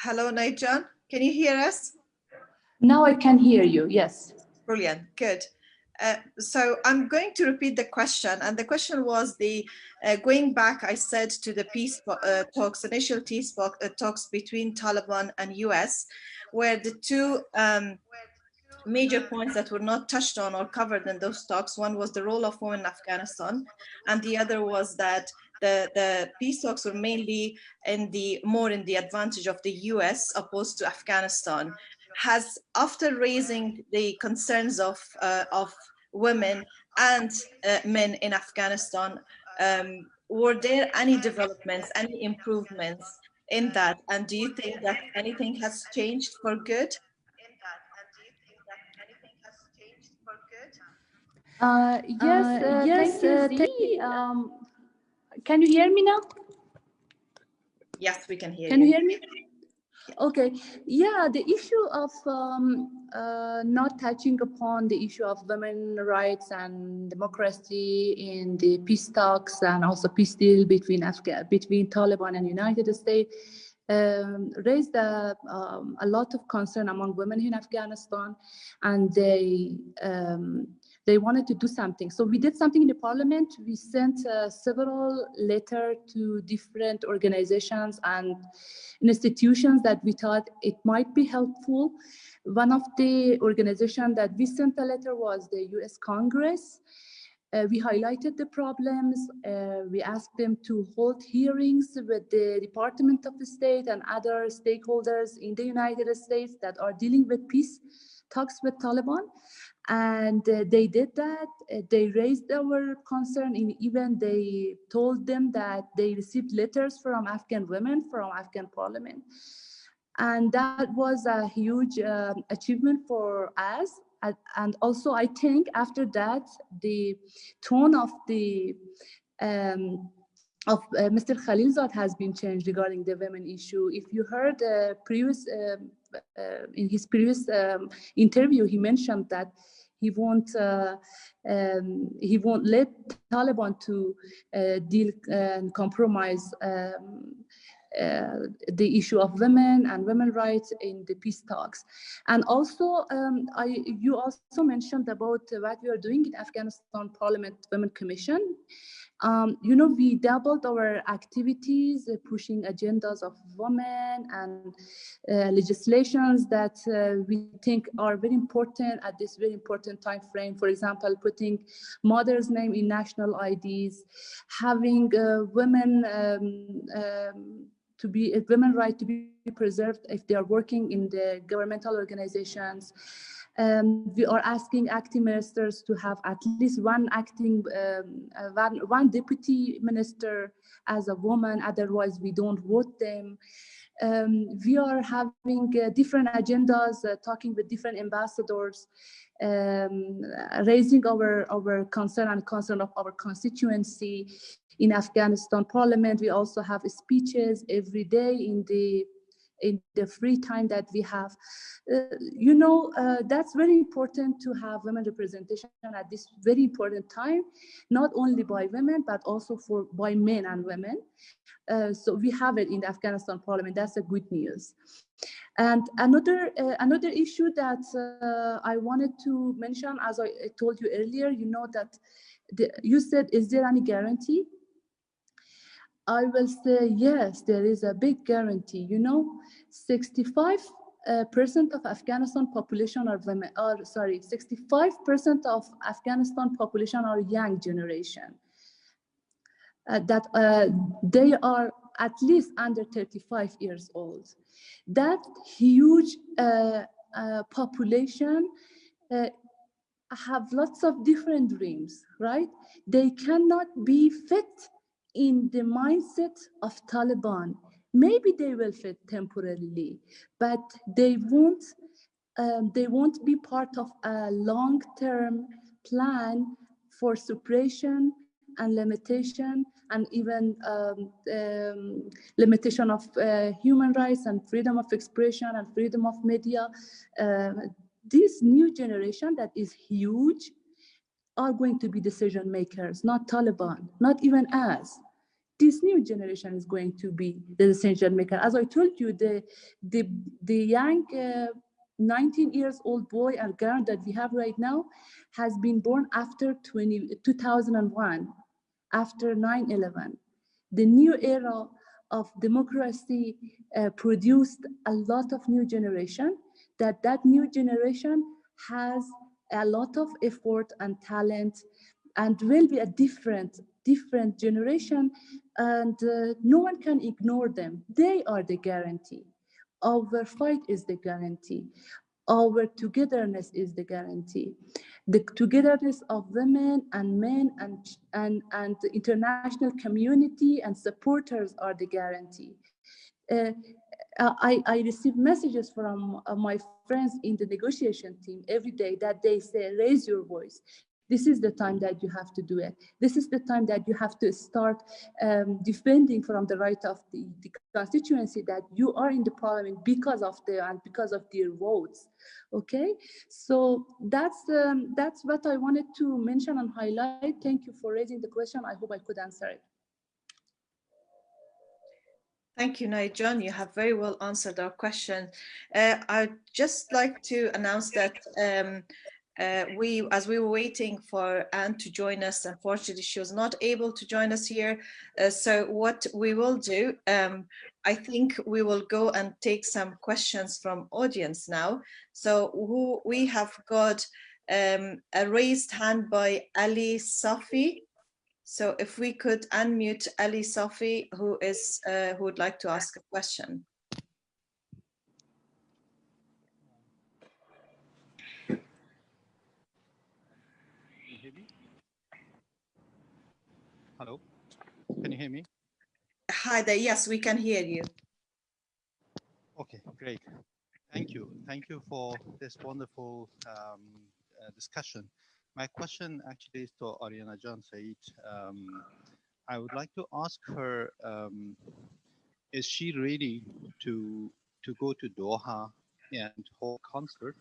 Hello, Naijan. Can you hear us? Now I can hear you, yes. Brilliant, good. So I'm going to repeat the question, and the question was going back, I said, to the peace talks, initial peace talks between Taliban and US, where the two major points that were not touched on or covered in those talks, one was the role of women in Afghanistan, and the other was that the peace talks were mainly more in the advantage of the US opposed to Afghanistan. Has, after raising the concerns of women and men in Afghanistan, were there any developments, any improvements in that? And do you think that anything has changed for good? Yes, thank you. Can you hear me now? Yes, we can hear you. Can you hear me? Okay, yeah, the issue of not touching upon the issue of women's rights and democracy in the peace talks and also peace deal between Taliban and United States raised a lot of concern among women in Afghanistan, and they wanted to do something. So we did something in the parliament. We sent several letters to different organizations and institutions that we thought it might be helpful. One of the organizations that we sent a letter was the US Congress. We highlighted the problems. We asked them to hold hearings with the Department of State and other stakeholders in the United States that are dealing with peace talks with Taliban. And they did that. They raised our concern, and even they told them that they received letters from Afghan women, from Afghan parliament. And that was a huge achievement for us. And also, I think after that, the tone of the Mr. Khalilzad has been changed regarding the women issue. If you heard in his previous interview, he mentioned that he won't let Taliban to deal and compromise the issue of women and women's rights in the peace talks. And also, you also mentioned about what we are doing in Afghanistan Parliament Women Commission. You know, we doubled our activities, pushing agendas of women and legislations that we think are very important at this very important time frame. For example, putting mother's name in national IDs, having women women's right to be preserved if they are working in the governmental organizations. We are asking acting ministers to have at least one deputy minister as a woman, otherwise we don't vote them. We are having different agendas, talking with different ambassadors, raising our concern and concern of our constituency. In Afghanistan Parliament, we also have speeches every day in the in the free time that we have. You know, that's very important to have women representation at this very important time, not only by women, but also by men and women. So we have it in the Afghanistan parliament. That's a good news. And another issue that I wanted to mention, as I told you earlier, you know that you said, is there any guarantee? I will say yes, there is a big guarantee. You know, 65% of Afghanistan population are women. 65% of Afghanistan population are young generation. They are at least under 35 years old. That huge population have lots of different dreams, right? They cannot be fit in the mindset of Taliban. Maybe they will fit temporarily, but they won't be part of a long-term plan for suppression and limitation, and even limitation of human rights and freedom of expression and freedom of media. This new generation that is huge are going to be decision makers, not Taliban, not even us. This new generation is going to be the decision maker. As I told you, the young 19 years old boy and girl that we have right now has been born after 2001, after 9/11. The new era of democracy produced a lot of new generation, that new generation has a lot of effort and talent, and will be a different generation, and no one can ignore them. They are the guarantee. Our fight is the guarantee. Our togetherness is the guarantee. The togetherness of women and men and the international community and supporters are the guarantee. I receive messages from my friends in the negotiation team every day that they say, raise your voice. This is the time that you have to do it. This is the time that you have to start defending from the right of the constituency that you are in the parliament because of their votes. Okay, so that's what I wanted to mention and highlight. Thank you for raising the question. I hope I could answer it. Thank you, Naijan. You have very well answered our question. I'd just like to announce that as we were waiting for Anne to join us, unfortunately, she was not able to join us here. So what we will do, I think we will go and take some questions from audience now. So we have got a raised hand by Ali Safi. So if we could unmute Ali Safi, who would like to ask a question. Hello, can you hear me? Hi there, yes, we can hear you. Okay, great. Thank you. Thank you for this wonderful discussion. My question actually is to Ariana Said. I would like to ask her, is she ready to go to Doha and hold concert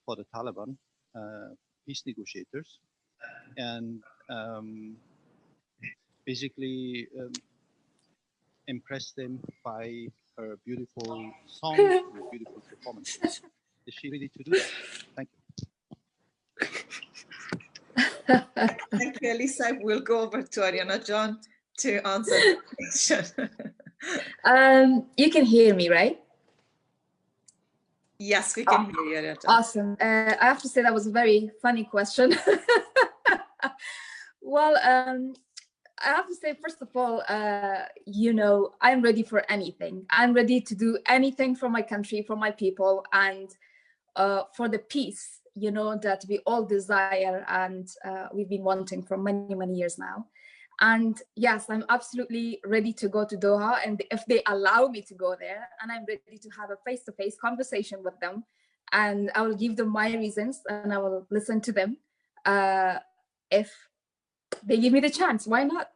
for the Taliban peace negotiators, and basically impress them by her beautiful songs, her beautiful performances? Is she ready to do that? Thank you. Thank you, Elisa. We'll go over to Ariana John to answer the question. You can hear me, right? Yes, we can hear you, Ariana. Awesome. I have to say that was a very funny question. Well, I have to say, first of all, you know, I'm ready for anything. I'm ready to do anything for my country, for my people, and for the peace, you know, that we all desire and we've been wanting for many, many years now. And yes, I'm absolutely ready to go to Doha, and if they allow me to go there, and I'm ready to have a face-to-face conversation with them, and I will give them my reasons and I will listen to them. If they give me the chance, why not?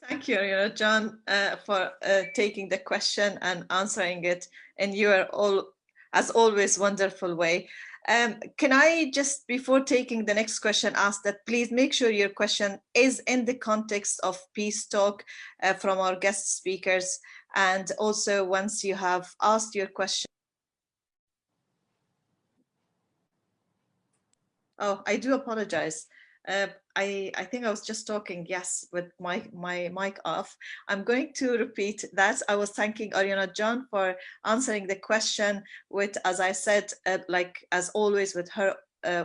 Thank you, Ariana John, for taking the question and answering it in your as always, wonderful way. Can I just, before taking the next question, ask that please make sure your question is in the context of peace talk from our guest speakers. And also once you have asked your question. Oh, I do apologize. I think I was just talking, yes, with my mic off. I'm going to repeat that. I was thanking Ariana John for answering the question with, as I said, like as always, with her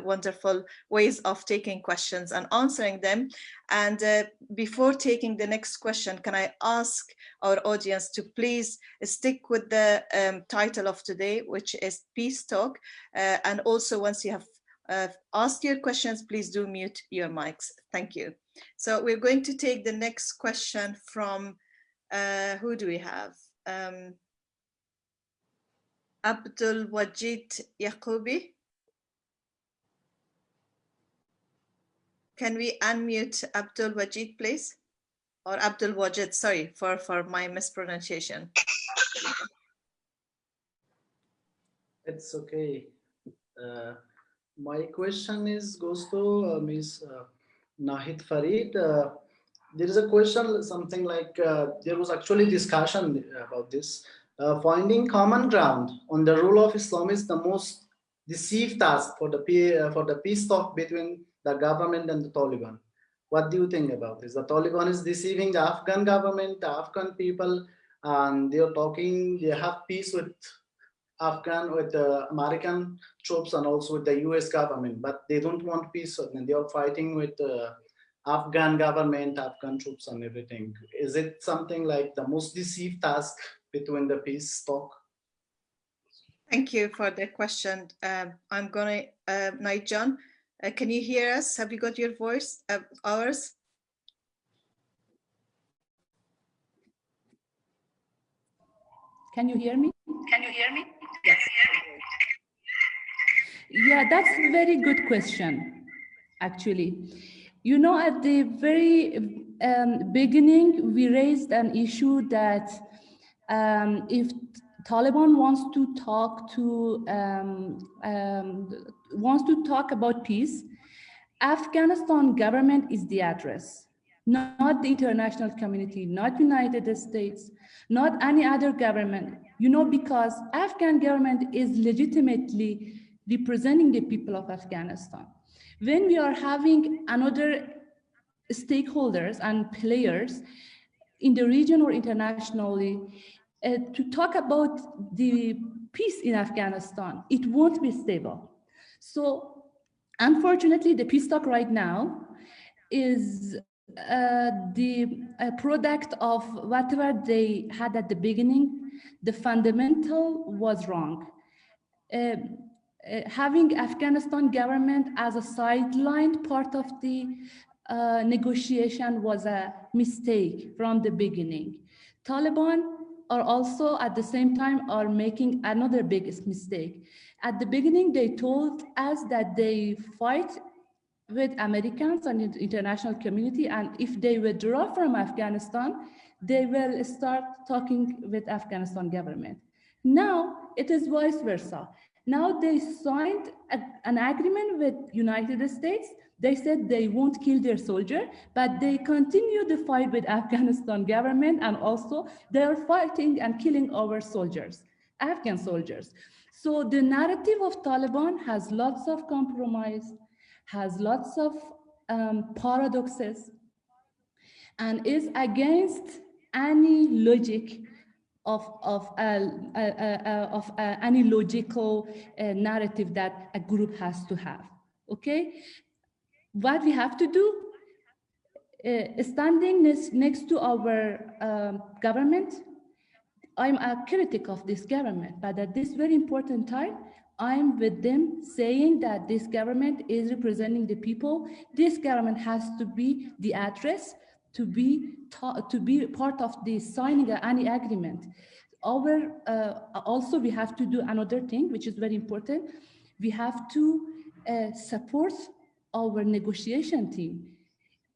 wonderful ways of taking questions and answering them. And before taking the next question, can I ask our audience to please stick with the title of today, which is Peace Talk. And also once you have ask your questions, please do mute your mics. Thank you. So we're going to take the next question from, who do we have? Abdul Wajid Yaqubi. Can we unmute Abdul Wajid, please? Or Abdul Wajid, sorry for my mispronunciation. It's okay. My question goes to Ms. Nahid Farid. There is a question, something like there was actually discussion about this. Finding common ground on the rule of Islam is the most deceived task for the peace talk between the government and the Taliban. What do you think about this? The Taliban is deceiving the Afghan government, the Afghan people, and they are talking, they have peace with the American troops and also with the US government, but they don't want peace, and they are fighting with the Afghan government, Afghan troops and everything. Is it something like the most deceived task between the peace talk? Thank you for the question. I'm gonna, Nigel, can you hear us? Have you got your voice, ours? Can you hear me? Can you hear me? Yes. Yeah, that's a very good question, actually. You know, at the very beginning, we raised an issue that if Taliban wants to talk about peace, Afghanistan government is the address, not the international community, not United States, not any other government. You know, because Afghan government is legitimately representing the people of Afghanistan. When we are having another stakeholders and players in the region or internationally to talk about the peace in Afghanistan, it won't be stable. So unfortunately, the peace talk right now is the product of whatever they had at the beginning. The fundamental was wrong. Having Afghanistan government as a sidelined part of the negotiation was a mistake from the beginning. Taliban are also at the same time are making another biggest mistake. At the beginning, they told us that they fight with Americans and the international community, and if they withdraw from Afghanistan, they will start talking with Afghanistan government. Now it is vice versa. Now they signed an agreement with United States. They said they won't kill their soldier, but they continue the fight with Afghanistan government, and also they are fighting and killing our soldiers, Afghan soldiers. So the narrative of Taliban has lots of compromise, has lots of paradoxes, and is against any logic of any logical narrative that a group has to have. Okay, what we have to do, standing next to our government, I'm a critic of this government, but at this very important time, I'm with them saying that this government is representing the people. This government has to be the address to be part of the signing of any agreement. Also, we have to do another thing, which is very important. We have to support our negotiation team.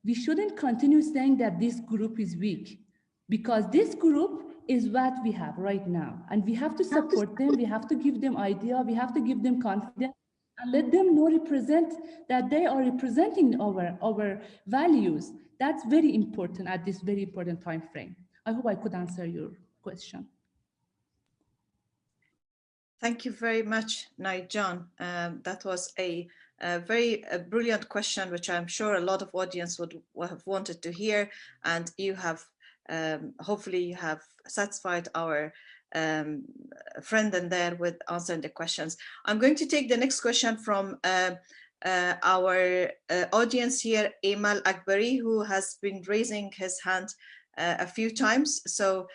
we shouldn't continue saying that this group is weak, because this group is what we have right now. And we have to support them, we have to give them idea, we have to give them confidence, and let them know that they are representing our values. That's very important at this very important time frame. I hope I could answer your question. Thank you very much, Naijan. That was a very brilliant question, which I'm sure a lot of audience would have wanted to hear, and you have hopefully you have satisfied our friend in there with answering the questions. I'm going to take the next question from our audience here, Amal Akbari, who has been raising his hand a few times. So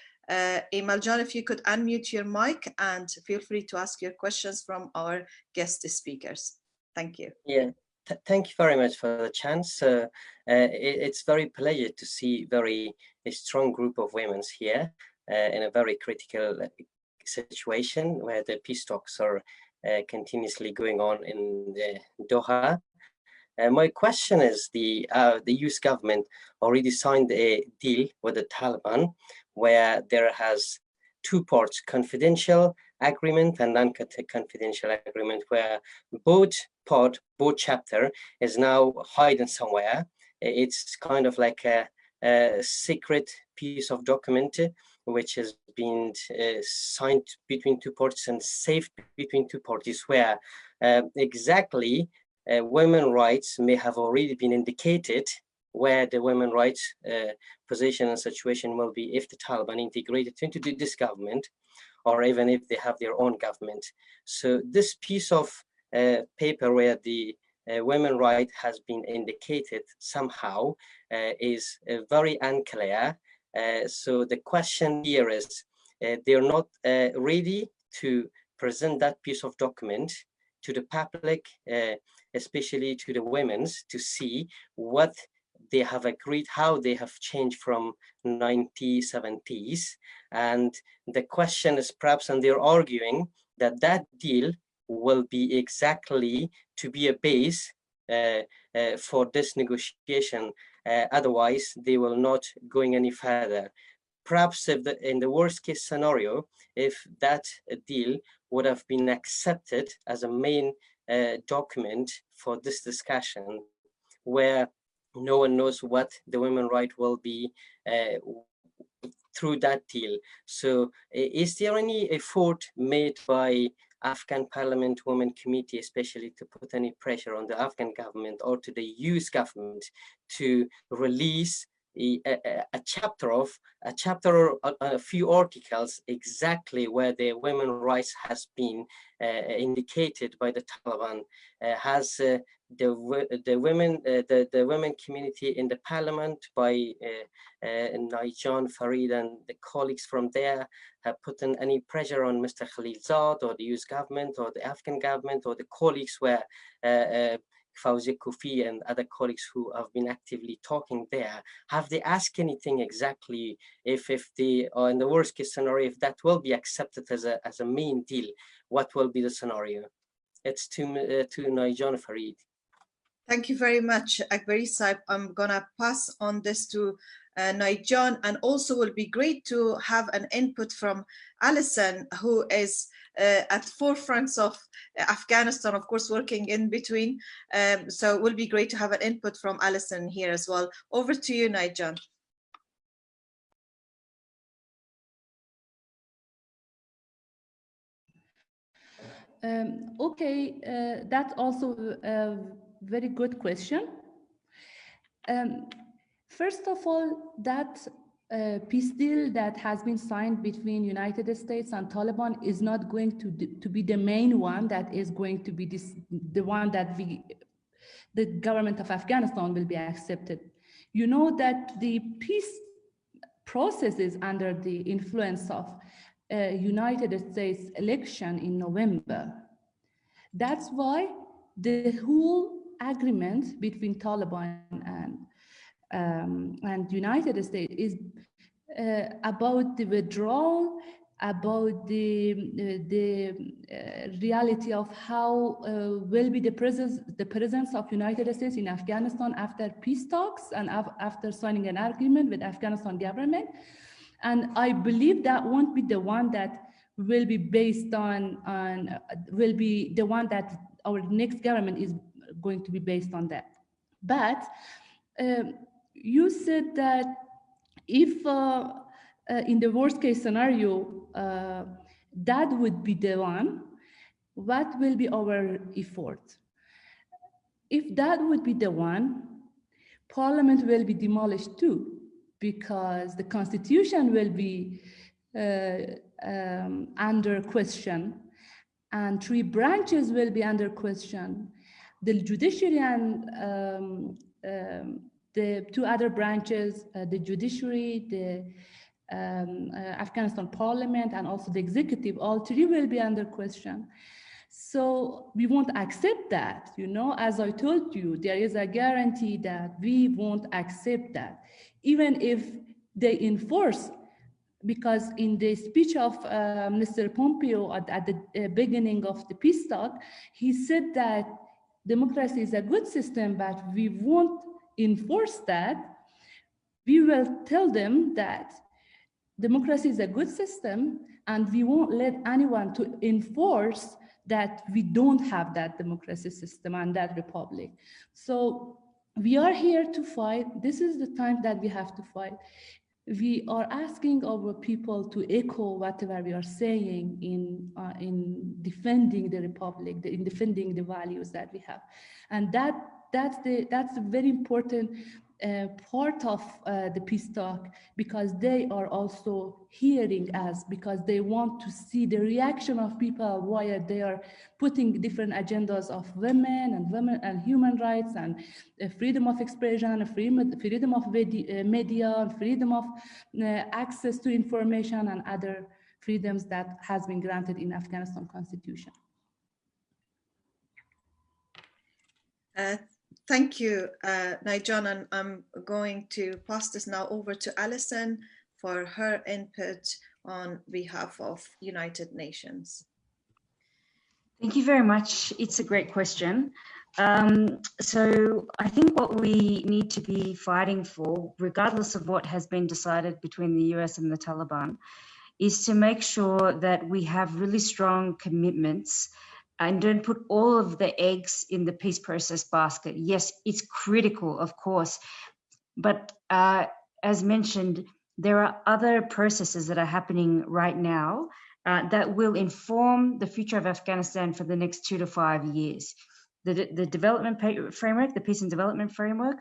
Amal John, if you could unmute your mic and feel free to ask your questions from our guest speakers. Thank you. Yeah, thank you very much for the chance. It's very pleasure to see a strong group of women here in a very critical situation where the peace talks are continuously going on in Doha. My question is, the US government already signed a deal with the Taliban where there has two parts, confidential agreement and non-confidential agreement, where both chapter is now hidden somewhere. It's kind of like a secret piece of document which has been signed between two parties and saved between two parties, where exactly women's rights may have already been indicated, where the women's rights position and situation will be if the Taliban integrated into this government, or even if they have their own government. So this piece of paper where the women's right has been indicated somehow is very unclear. So the question here is, they're not ready to present that piece of document to the public, especially to the women, to see what they have agreed, how they have changed from 1970s. And the question is perhaps, and they're arguing that that deal will be exactly to be a base for this negotiation. Otherwise, they will not going any further. Perhaps if in the worst case scenario, if that deal would have been accepted as a main document for this discussion, where no one knows what the women's right will be through that deal. So is there any effort made by Afghan Parliament Women Committee, especially to put any pressure on the Afghan government or to the US government to release a chapter or a few articles exactly where the women's rights has been indicated by the Taliban? Has the women community in the parliament by Naijan Farid and the colleagues from there have put in any pressure on Mr. Khalilzad or the US government or the Afghan government or the colleagues where Fawzi Kufi and other colleagues who have been actively talking there? Have they asked anything exactly if the, or in the worst case scenario, if that will be accepted as a main deal, what will be the scenario? It's to Naijan Farid. Thank you very much, Akbari Saib. I'm gonna pass on this to Naijan, and also will be great to have an input from Alison, who is at forefronts of Afghanistan, of course, working in between. So it will be great to have an input from Alison here as well. Over to you, Naijan. Okay, that's also a very good question. First of all, that peace deal that has been signed between United States and Taliban is not going to be the main one that is going to be the one that the government of Afghanistan will be accepted. You know that the peace process is under the influence of United States election in November. That's why the whole agreement between Taliban and United States is about the withdrawal about the reality of how will be the presence of United States in Afghanistan after peace talks and after signing an agreement with Afghanistan government. And I believe that won't be the one that will be based on will be the one that our next government is going to be based on that. But you said that if in the worst case scenario, that would be the one, what will be our effort? If that would be the one, Parliament will be demolished too, because the Constitution will be under question, and 3 branches will be under question. The judiciary and the 2 other branches, the judiciary, the Afghanistan Parliament, and also the executive, all 3 will be under question. So we won't accept that, you know, as I told you, there is a guarantee that we won't accept that, even if they enforce, because in the speech of Mr. Pompeo at the beginning of the peace talk, he said that democracy is a good system, but we won't enforce that. We will tell them that democracy is a good system, and we won't let anyone to enforce that we don't have that democracy system and that republic. So we are here to fight. This is the time that we have to fight. We are asking our people to echo whatever we are saying in defending the republic, in defending the values that we have, and that's a very important part of the peace talk, because they are also hearing us, because they want to see the reaction of people while they are putting different agendas of women and human rights and freedom of expression, freedom of media, freedom of access to information, and other freedoms that has been granted in Afghanistan Constitution. Thank you, Naijan, and I'm going to pass this now over to Alison for her input on behalf of United Nations. Thank you very much. It's a great question. So I think what we need to be fighting for, regardless of what has been decided between the US and the Taliban, is to make sure that we have really strong commitments and don't put all of the eggs in the peace process basket. Yes, it's critical, of course, but as mentioned, there are other processes that are happening right now that will inform the future of Afghanistan for the next 2 to 5 years. The development framework, the peace and development framework,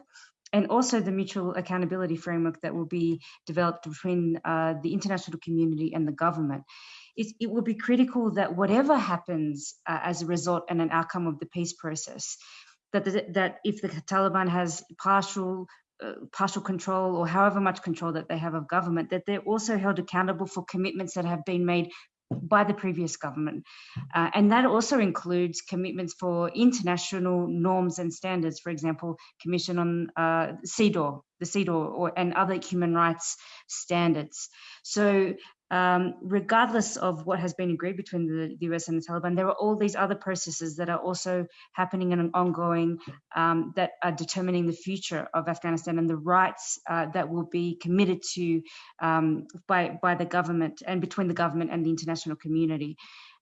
and also the mutual accountability framework that will be developed between the international community and the government. It will be critical that whatever happens as a result and an outcome of the peace process, that if the Taliban has partial control or however much control that they have of government, that they're also held accountable for commitments that have been made by the previous government. And that also includes commitments for international norms and standards, for example, Commission on CEDAW, the CEDAW, and other human rights standards. So regardless of what has been agreed between the US and the Taliban, there are all these other processes that are also happening and ongoing that are determining the future of Afghanistan and the rights that will be committed to by the government and between the government and the international community.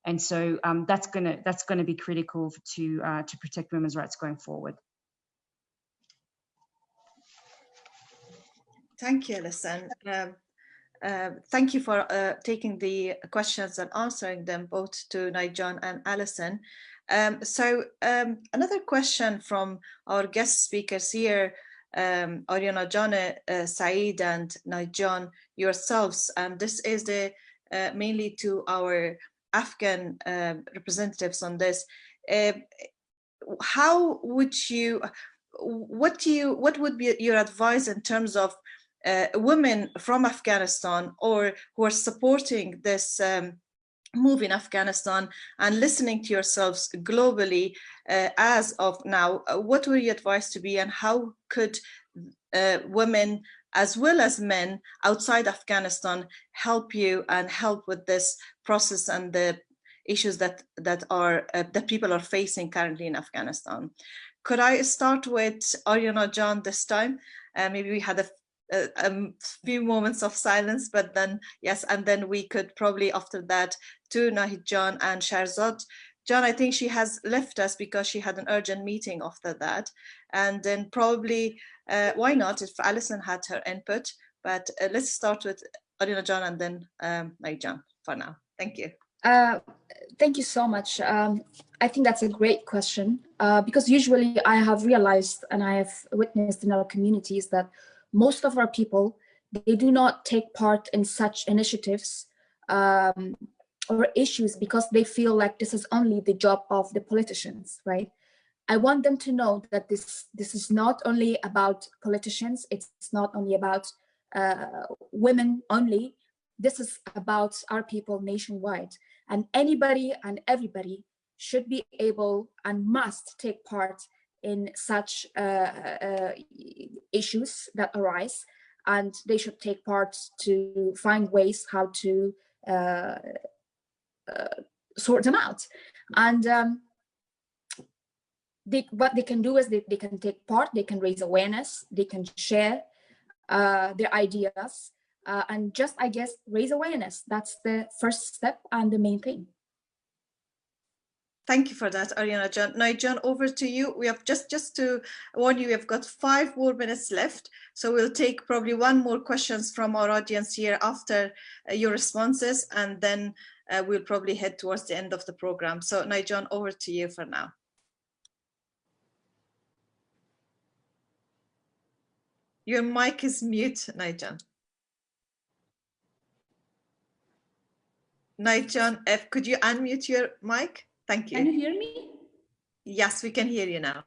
And so that's gonna be critical to protect women's rights going forward. Thank you, Alison. Thank you for taking the questions and answering them both to Naijan and Alison. So another question from our guest speakers here, Ariana, Saeed and Naijan, yourselves, and this is mainly to our Afghan representatives on this. How would you, what would be your advice in terms of women from Afghanistan or who are supporting this move in Afghanistan and listening to yourselves globally as of now? What would your advice to be, and how could women as well as men outside Afghanistan help you and help with this process and the issues that people are facing currently in Afghanistan. Could I start with Ariana John this time? Maybe we had a few moments of silence, but then yes, and then we could probably after that to Nahid John and Sharzad. John, I think she has left us because she had an urgent meeting after that, and then probably why not if Alison had her input? But let's start with Ariana John and then Nahid John for now. Thank you. Thank you so much. I think that's a great question because usually I have realized and I have witnessed in our communities that most of our people, they do not take part in such initiatives or issues because they feel like this is only the job of the politicians, right? I want them to know that this is not only about politicians, it's not only about women only, this is about our people nationwide. And anybody and everybody should be able and must take part in such issues that arise, and they should take part to find ways how to sort them out. And what they can do is they can take part, they can raise awareness, they can share their ideas, and just, I guess, raise awareness. That's the first step and the main thing. Thank you for that, Ariana John. Now, John, over to you. We have just to warn you, we have got 5 more minutes left. So we'll take probably one more questions from our audience here after your responses, and then we'll probably head towards the end of the program. So now, John, over to you for now. Your mic is mute, Naijan. Naijan, could you unmute your mic? Thank you. Can you hear me? Yes, we can hear you now.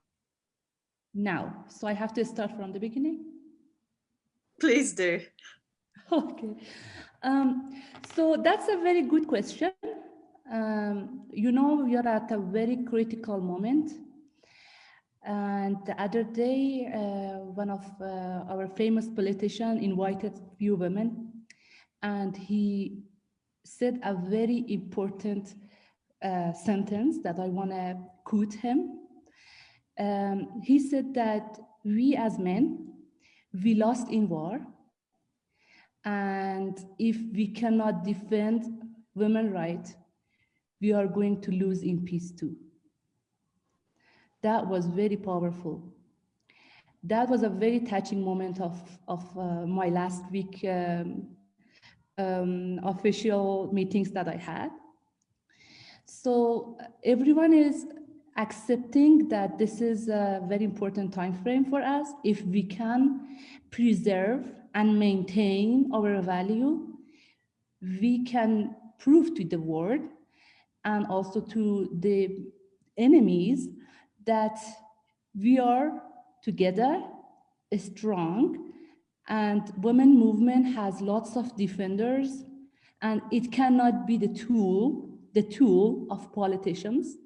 Now, so I have to start from the beginning? Please do. Okay. So that's a very good question. You know, we are at a very critical moment. And the other day, one of our famous politicians invited a few women, and he said a very important sentence that I want to quote him. He said that we as men, we lost in war, and if we cannot defend women's rights, we are going to lose in peace too. That was very powerful. That was a very touching moment of my last week official meetings that I had. So everyone is accepting that this is a very important time frame for us. If we can preserve and maintain our value, we can prove to the world and also to the enemies that we are together, strong, and women movement has lots of defenders, and it cannot be the tool of politicians.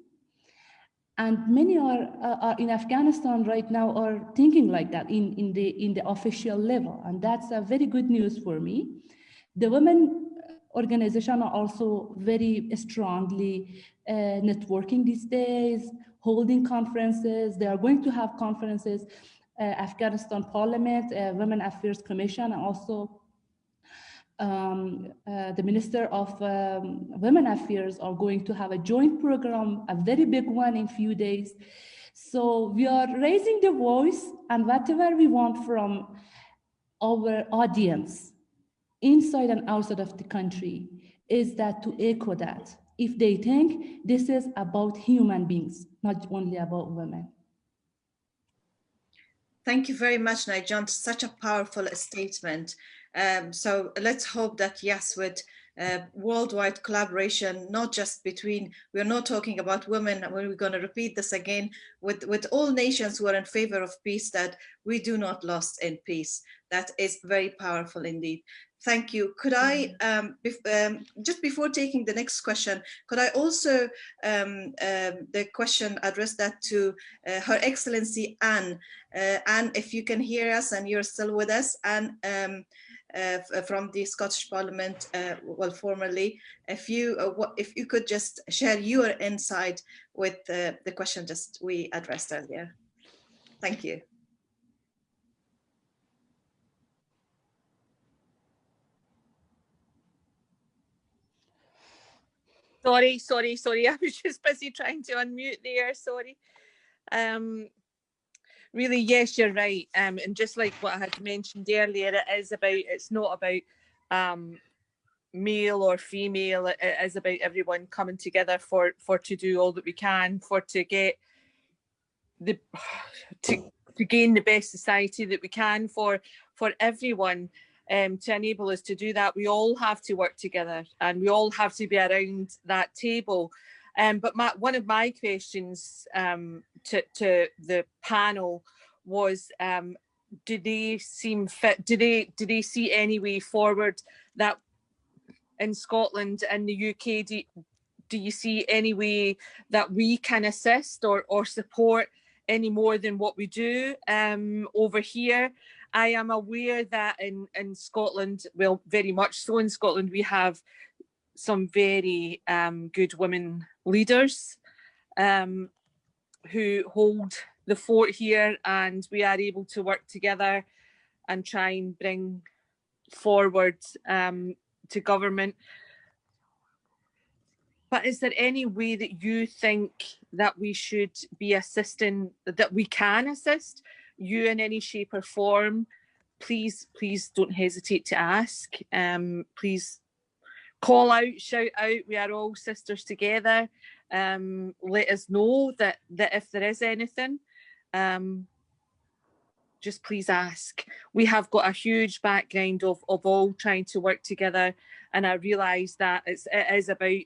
And many are in Afghanistan right now are thinking like that in the official level, and that's a very good news for me. The women organizations are also very strongly networking these days, holding conferences. They are going to have conferences, Afghanistan Parliament, Women Affairs Commission, and also the Minister of Women Affairs are going to have a joint program, a very big one in a few days. So we are raising the voice, and whatever we want from our audience, inside and outside of the country, is that to echo that. If they think this is about human beings, not only about women. Thank you very much, Naijan. Such a powerful statement. So let's hope that, yes, with worldwide collaboration, not just between, we're not talking about women, and we're going to repeat this again, with all nations who are in favor of peace, that we do not lost in peace. That is very powerful indeed. Thank you. Could I, just before taking the next question, could I also, the question, address that to Her Excellency Anne. Anne, if you can hear us and you're still with us, Anne, from the Scottish Parliament, well, formerly, if you could just share your insight with the question just we addressed earlier. Thank you. Sorry. I was just busy trying to unmute there. Sorry. Really, yes, you're right. And just like what I had mentioned earlier, it's not about male or female. It is about everyone coming together for to do all that we can to get to gain the best society that we can for everyone. To enable us to do that, we all have to work together and we all have to be around that table. But one of my questions to the panel was, do they see any way forward that in Scotland and the UK, do you see any way that we can assist or support any more than what we do over here? I am aware that in Scotland, well, very much so in Scotland, we have some very good women leaders who hold the fort here, and we are able to work together and try and bring forward to government. But is there any way that you think that we should be assisting, that we can assist you in any shape or form? Please don't hesitate to ask. Please call out, shout out. We are all sisters together. Let us know that if there is anything, just please ask. We have got a huge background of all trying to work together, and I realise that it is about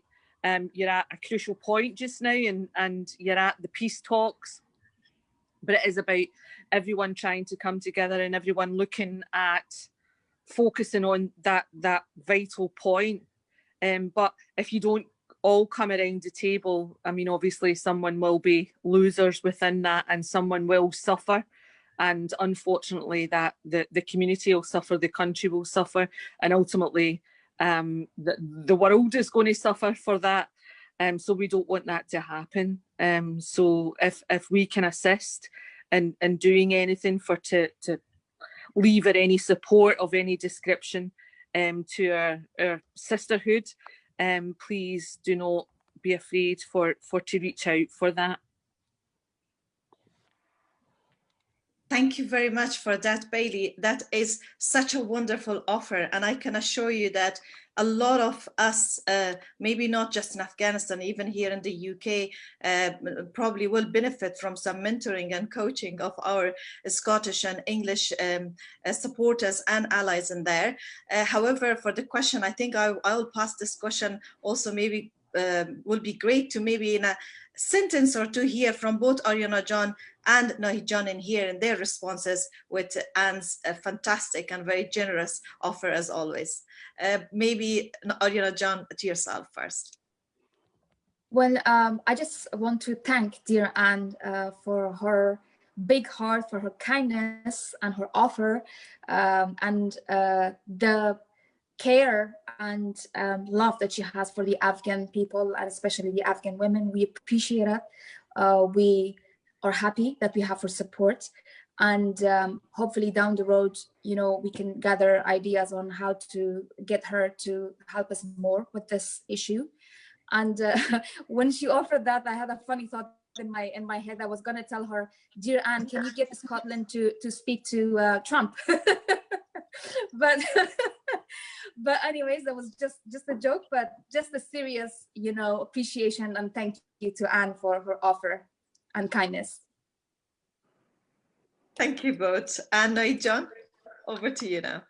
you're at a crucial point just now, and you're at the peace talks, but it is about everyone trying to come together and everyone looking at focusing on that vital point. But if you don't all come around the table, I mean, obviously someone will be losers within that and someone will suffer. And unfortunately that the community will suffer, the country will suffer, and ultimately the world is going to suffer for that. So we don't want that to happen. So if we can assist in doing anything to lever any support of any description to our sisterhood, please do not be afraid to reach out for that. Thank you very much for that, Bailey. That is such a wonderful offer. And I can assure you that a lot of us, maybe not just in Afghanistan, even here in the UK, probably will benefit from some mentoring and coaching of our Scottish and English supporters and allies in there. However, for the question, I think I'll pass this question also maybe will be great to maybe in a sentence or two hear from both Ariana John and Nahid John in here and their responses with Anne's fantastic and very generous offer as always. Maybe Ariana John, to yourself first. Well, I just want to thank dear Anne for her big heart, for her kindness and her offer, and the care and love that she has for the Afghan people and especially the Afghan women. We appreciate it. We are happy that we have her support, and hopefully down the road, you know, we can gather ideas on how to get her to help us more with this issue. And when she offered that, I had a funny thought in my head. I was gonna tell her, dear Anne, can you get Scotland to speak to Trump? But anyways, that was just a joke, but just a serious, you know, appreciation and thank you to Anne for her offer and kindness. Thank you both. And John, over to you now.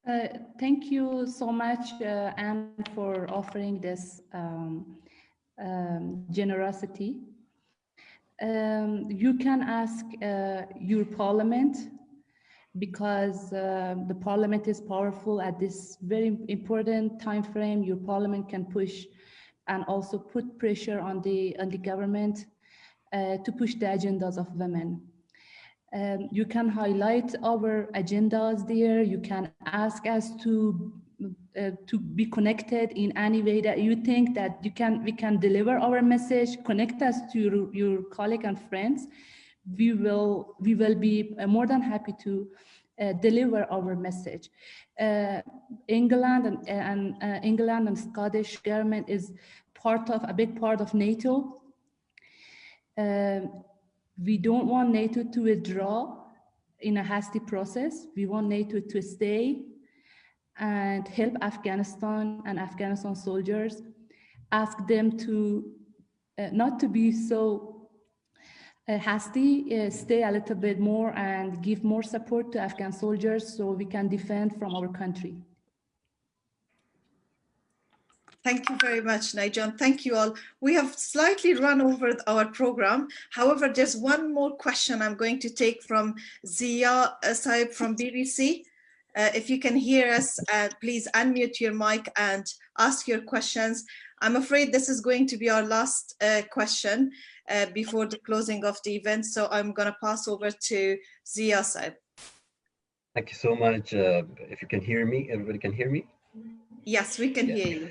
Thank you so much, Anne, for offering this generosity. You can ask your parliament, because the parliament is powerful at this very important time frame. Your parliament can push and also put pressure on the government to push the agendas of women. You can highlight our agendas there. You can ask us to be connected in any way that you think that we can deliver our message. Connect us to your colleagues and friends. We will be more than happy to deliver our message. England and Scottish government is a big part of NATO. We don't want NATO to withdraw in a hasty process. We want NATO to stay and help Afghanistan and Afghanistan soldiers. Ask them to not to be so hasty, stay a little bit more and give more support to Afghan soldiers so we can defend from our country. Thank you very much, Naijan. Thank you all. We have slightly run over our program. However, there's one more question I'm going to take from Zia Saib from BBC. If you can hear us, please unmute your mic and ask your questions. I'm afraid this is going to be our last question before the closing of the event. So I'm going to pass over to Zia Saib. Thank you so much. If you can hear me, everybody can hear me? Yes, we can hear you.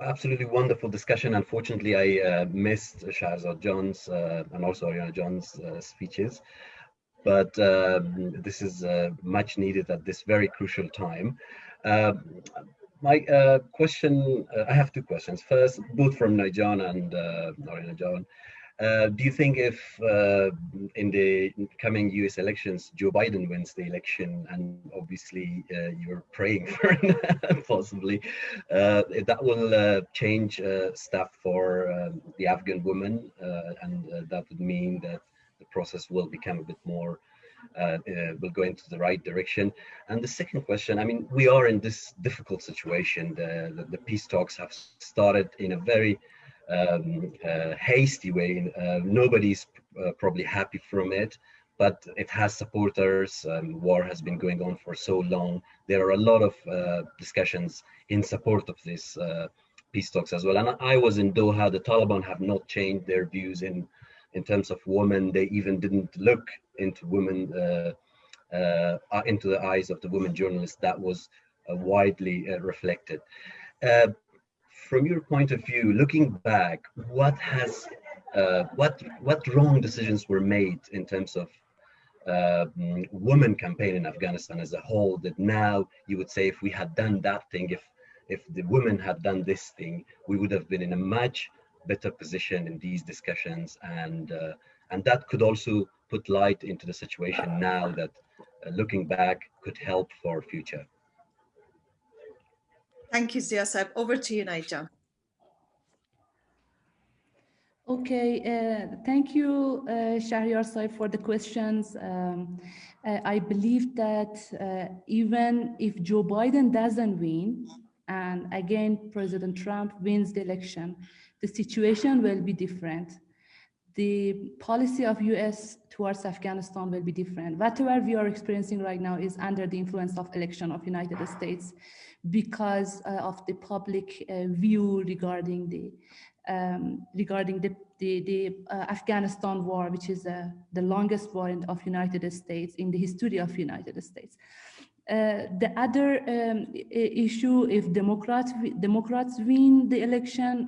Absolutely wonderful discussion. Unfortunately, I missed Shahzad John's and also Ariana John's speeches, but this is much needed at this very crucial time. My question, I have two questions. First, both from Naijan and Ariana John. Do you think if in the coming US elections, Joe Biden wins the election, and obviously you're praying for it, possibly, that will change stuff for the Afghan women, and that would mean that the process will become a bit more, will go into the right direction? And the second question, I mean, we are in this difficult situation. The peace talks have started in a very hasty way. Nobody's probably happy from it, but it has supporters. War has been going on for so long. There are a lot of discussions in support of this peace talks as well. And I was in Doha. The Taliban have not changed their views in terms of women. They even didn't look into women, into the eyes of the women journalists. That was widely reflected. From your point of view, looking back, what wrong decisions were made in terms of women campaign in Afghanistan as a whole, that now you would say if we had done that thing, if the women had done this thing, we would have been in a much better position in these discussions, and that could also put light into the situation now that looking back could help for future. Thank you, Zia Saib. Over to you, Naijan. Okay, thank you, Shahryar Saib, for the questions. I believe that even if Joe Biden doesn't win, and again, President Trump wins the election, the situation will be different. The policy of US towards Afghanistan will be different. Whatever we are experiencing right now is under the influence of election of United States because of the public view regarding the Afghanistan war, which is the longest war of United States in the history of United States. The other issue, if Democrats win the election,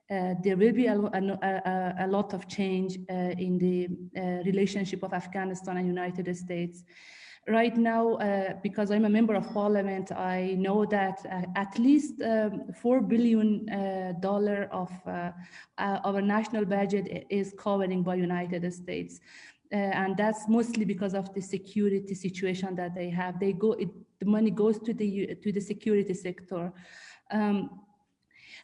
there will be a lot of change in the relationship of Afghanistan and United States. Right now, because I'm a member of parliament, I know that at least $4 billion of our national budget is covered by United States. And that's mostly because of the security situation that they have. The money goes to the security sector.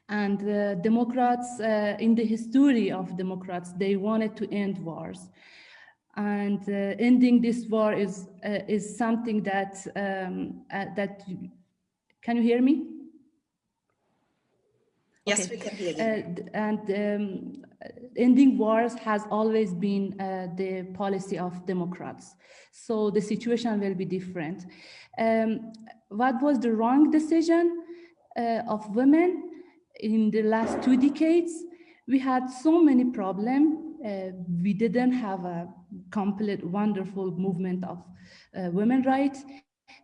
And Democrats, in the history of Democrats, they wanted to end wars. And ending this war is something that can you hear me? Yes, okay. We can hear you. And ending wars has always been the policy of Democrats. So the situation will be different. What was the wrong decision of women in the last 2 decades? We had so many problems. We didn't have a complete, wonderful movement of women's rights.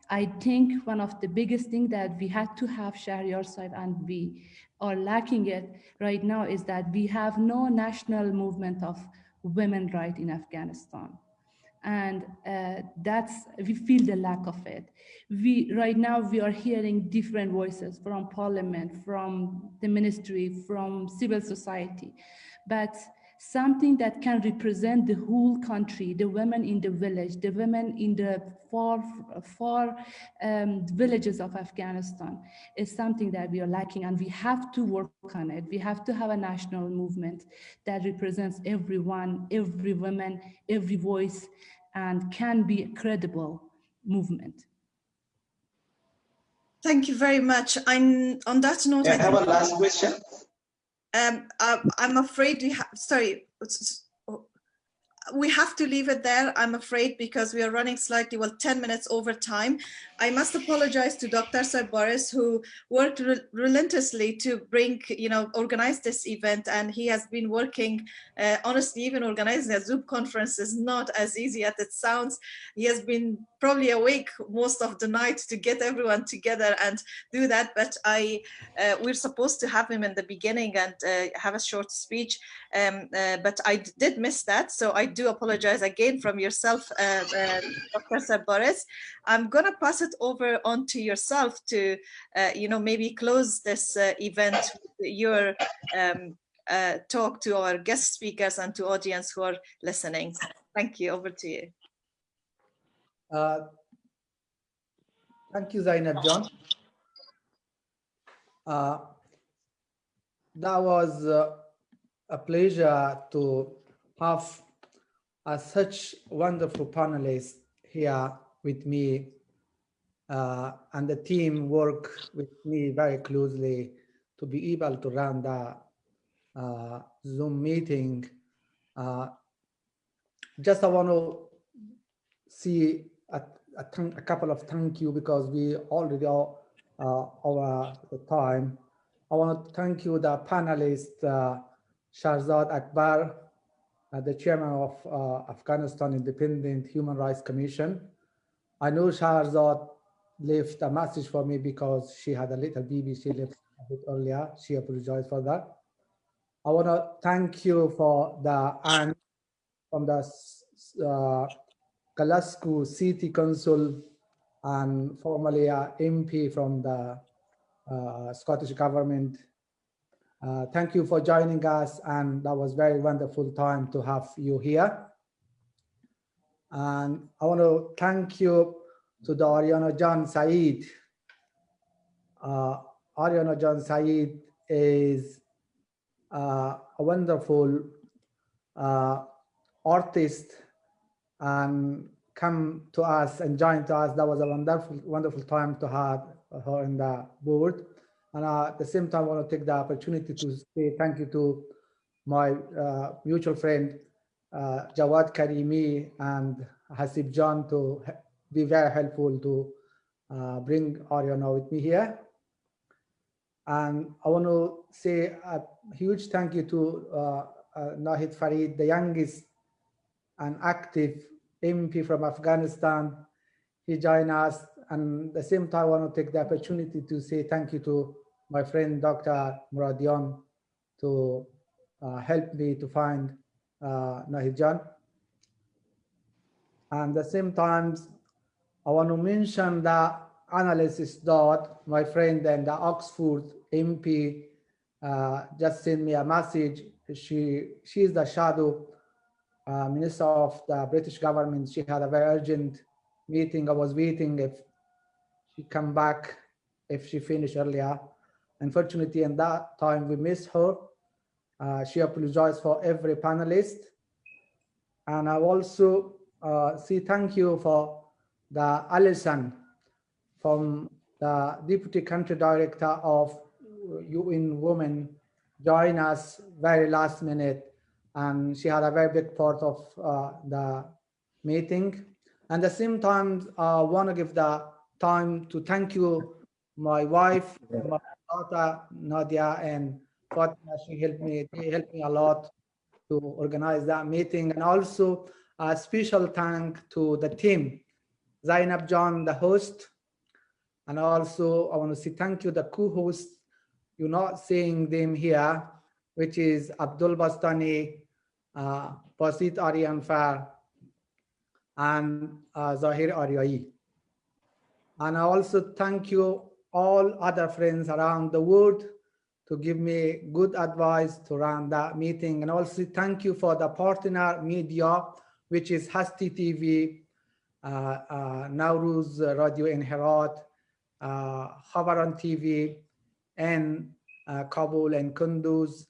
I think one of the biggest things that we had to have, Sharia side, and we are lacking it right now, is that we have no national movement of women's rights in Afghanistan. And we feel the lack of it. Right now we are hearing different voices from parliament, from the ministry, from civil society, but something that can represent the whole country, the women in the village, the women in the far villages of Afghanistan, is something that we are lacking, and we have to work on it. We have to have a national movement that represents everyone, every woman, every voice, and can be a credible movement. Thank you very much. On that note, I have a last question. I'm afraid we have to leave it there, I'm afraid, because we are running slightly, 10 minutes over time. I must apologize to Dr. Sarbaris, who worked relentlessly to bring, organize this event. And he has been working, honestly, even organizing a Zoom conference is not as easy as it sounds. He has been probably awake most of the night to get everyone together and do that. But we're supposed to have him in the beginning and have a short speech. But I did miss that. So I do apologize again from yourself, Dr. Sarbaris. I'm going to pass it over on to yourself to, maybe close this event with your talk to our guest speakers and to audience who are listening. Thank you. Over to you. Thank you, Zainab John. That was a pleasure to have such wonderful panelists here with me, and the team work with me very closely to be able to run the Zoom meeting. Just I want to see a couple of thank you, because we already are over the time. I want to thank you, the panelist, Shahzad Akbar, the chairman of Afghanistan Independent Human Rights Commission. I know Shahzad left a message for me because she had a little baby. She left a bit earlier. She apologized for that. I want to thank you for the aunt from the Glasgow City Council and formerly a MP from the Scottish Government. Thank you for joining us, and that was very wonderful time to have you here. And I want to thank you to the Ariana John Said. Ariana John Said is a wonderful artist and come to us and join to us. That was a wonderful time to have her in the board. And at the same time, I want to take the opportunity to say thank you to my mutual friend, Jawad Karimi and Hasib John, to be very helpful to bring Ariana with me here. And I want to say a huge thank you to Nahid Farid, the youngest and active MP from Afghanistan. He joined us, and at the same time, I want to take the opportunity to say thank you to my friend, Dr. Muradian, to help me to find Nahid Jan. And at the same time, I want to mention the analysis that my friend and the Oxford MP just sent me a message. She is the shadow minister of the British government. She had a very urgent meeting. I was waiting if she come back, if she finished earlier. Unfortunately, in that time we missed her. She apologized for every panelist. And I also say thank you for the Alison from the Deputy Country Director of UN Women join us very last minute, and she had a very big part of the meeting. And at the same time, I want to give the time to thank you, my wife, my daughter Nadia and Fatima. They helped me a lot to organize that meeting. And also a special thank to the team, Zainab John, the host. And also I want to say thank you, the co-hosts. You're not seeing them here, which is Abdul Bastani, Basit Aryan Far, and Zahir Aryai. And I also thank you all other friends around the world to give me good advice to run that meeting. And also thank you for the partner media, which is Hasti TV, Nauruz Radio in Herat, Khabaran TV, and Kabul and Kunduz.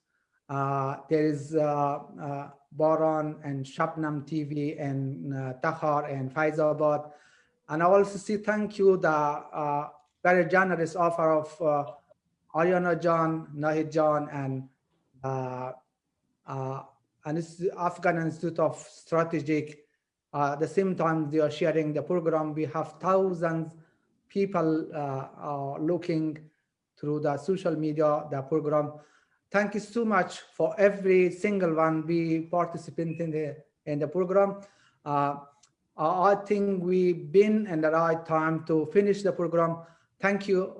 There is Baran and Shabnam TV and Takhar and Faizabad. And I also say thank you the very generous offer of Ariana John, Nahid John, and Afghan Institute of Strategic. At the same time, they are sharing the program. We have thousands people looking through the social media, the program. Thank you so much for every single one be participating in the program. I think we've been in the right time to finish the program. Thank you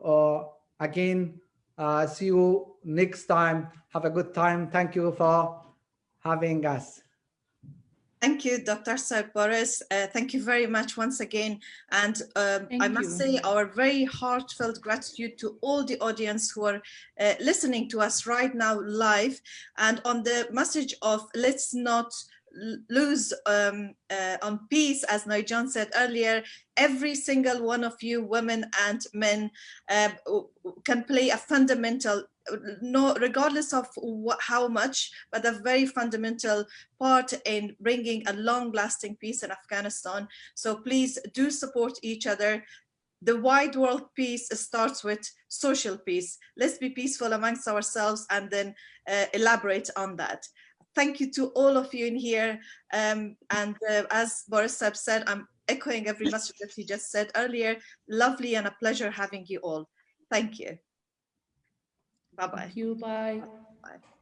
again. See you next time. Have a good time. Thank you for having us. Thank you, Dr. Said Boris. Thank you very much once again. And I must say our very heartfelt gratitude to all the audience who are listening to us right now live. And on the message of let's not lose on peace, as Naijan said earlier, every single one of you, women and men, can play a fundamental, regardless of how much, but a very fundamental part in bringing a long-lasting peace in Afghanistan. So please do support each other. The wide world peace starts with social peace. Let's be peaceful amongst ourselves and then elaborate on that. Thank you to all of you in here. As Boris Saab said, I'm echoing every message that he just said earlier. Lovely and a pleasure having you all. Thank you. Bye-bye. Thank you. Bye. Bye.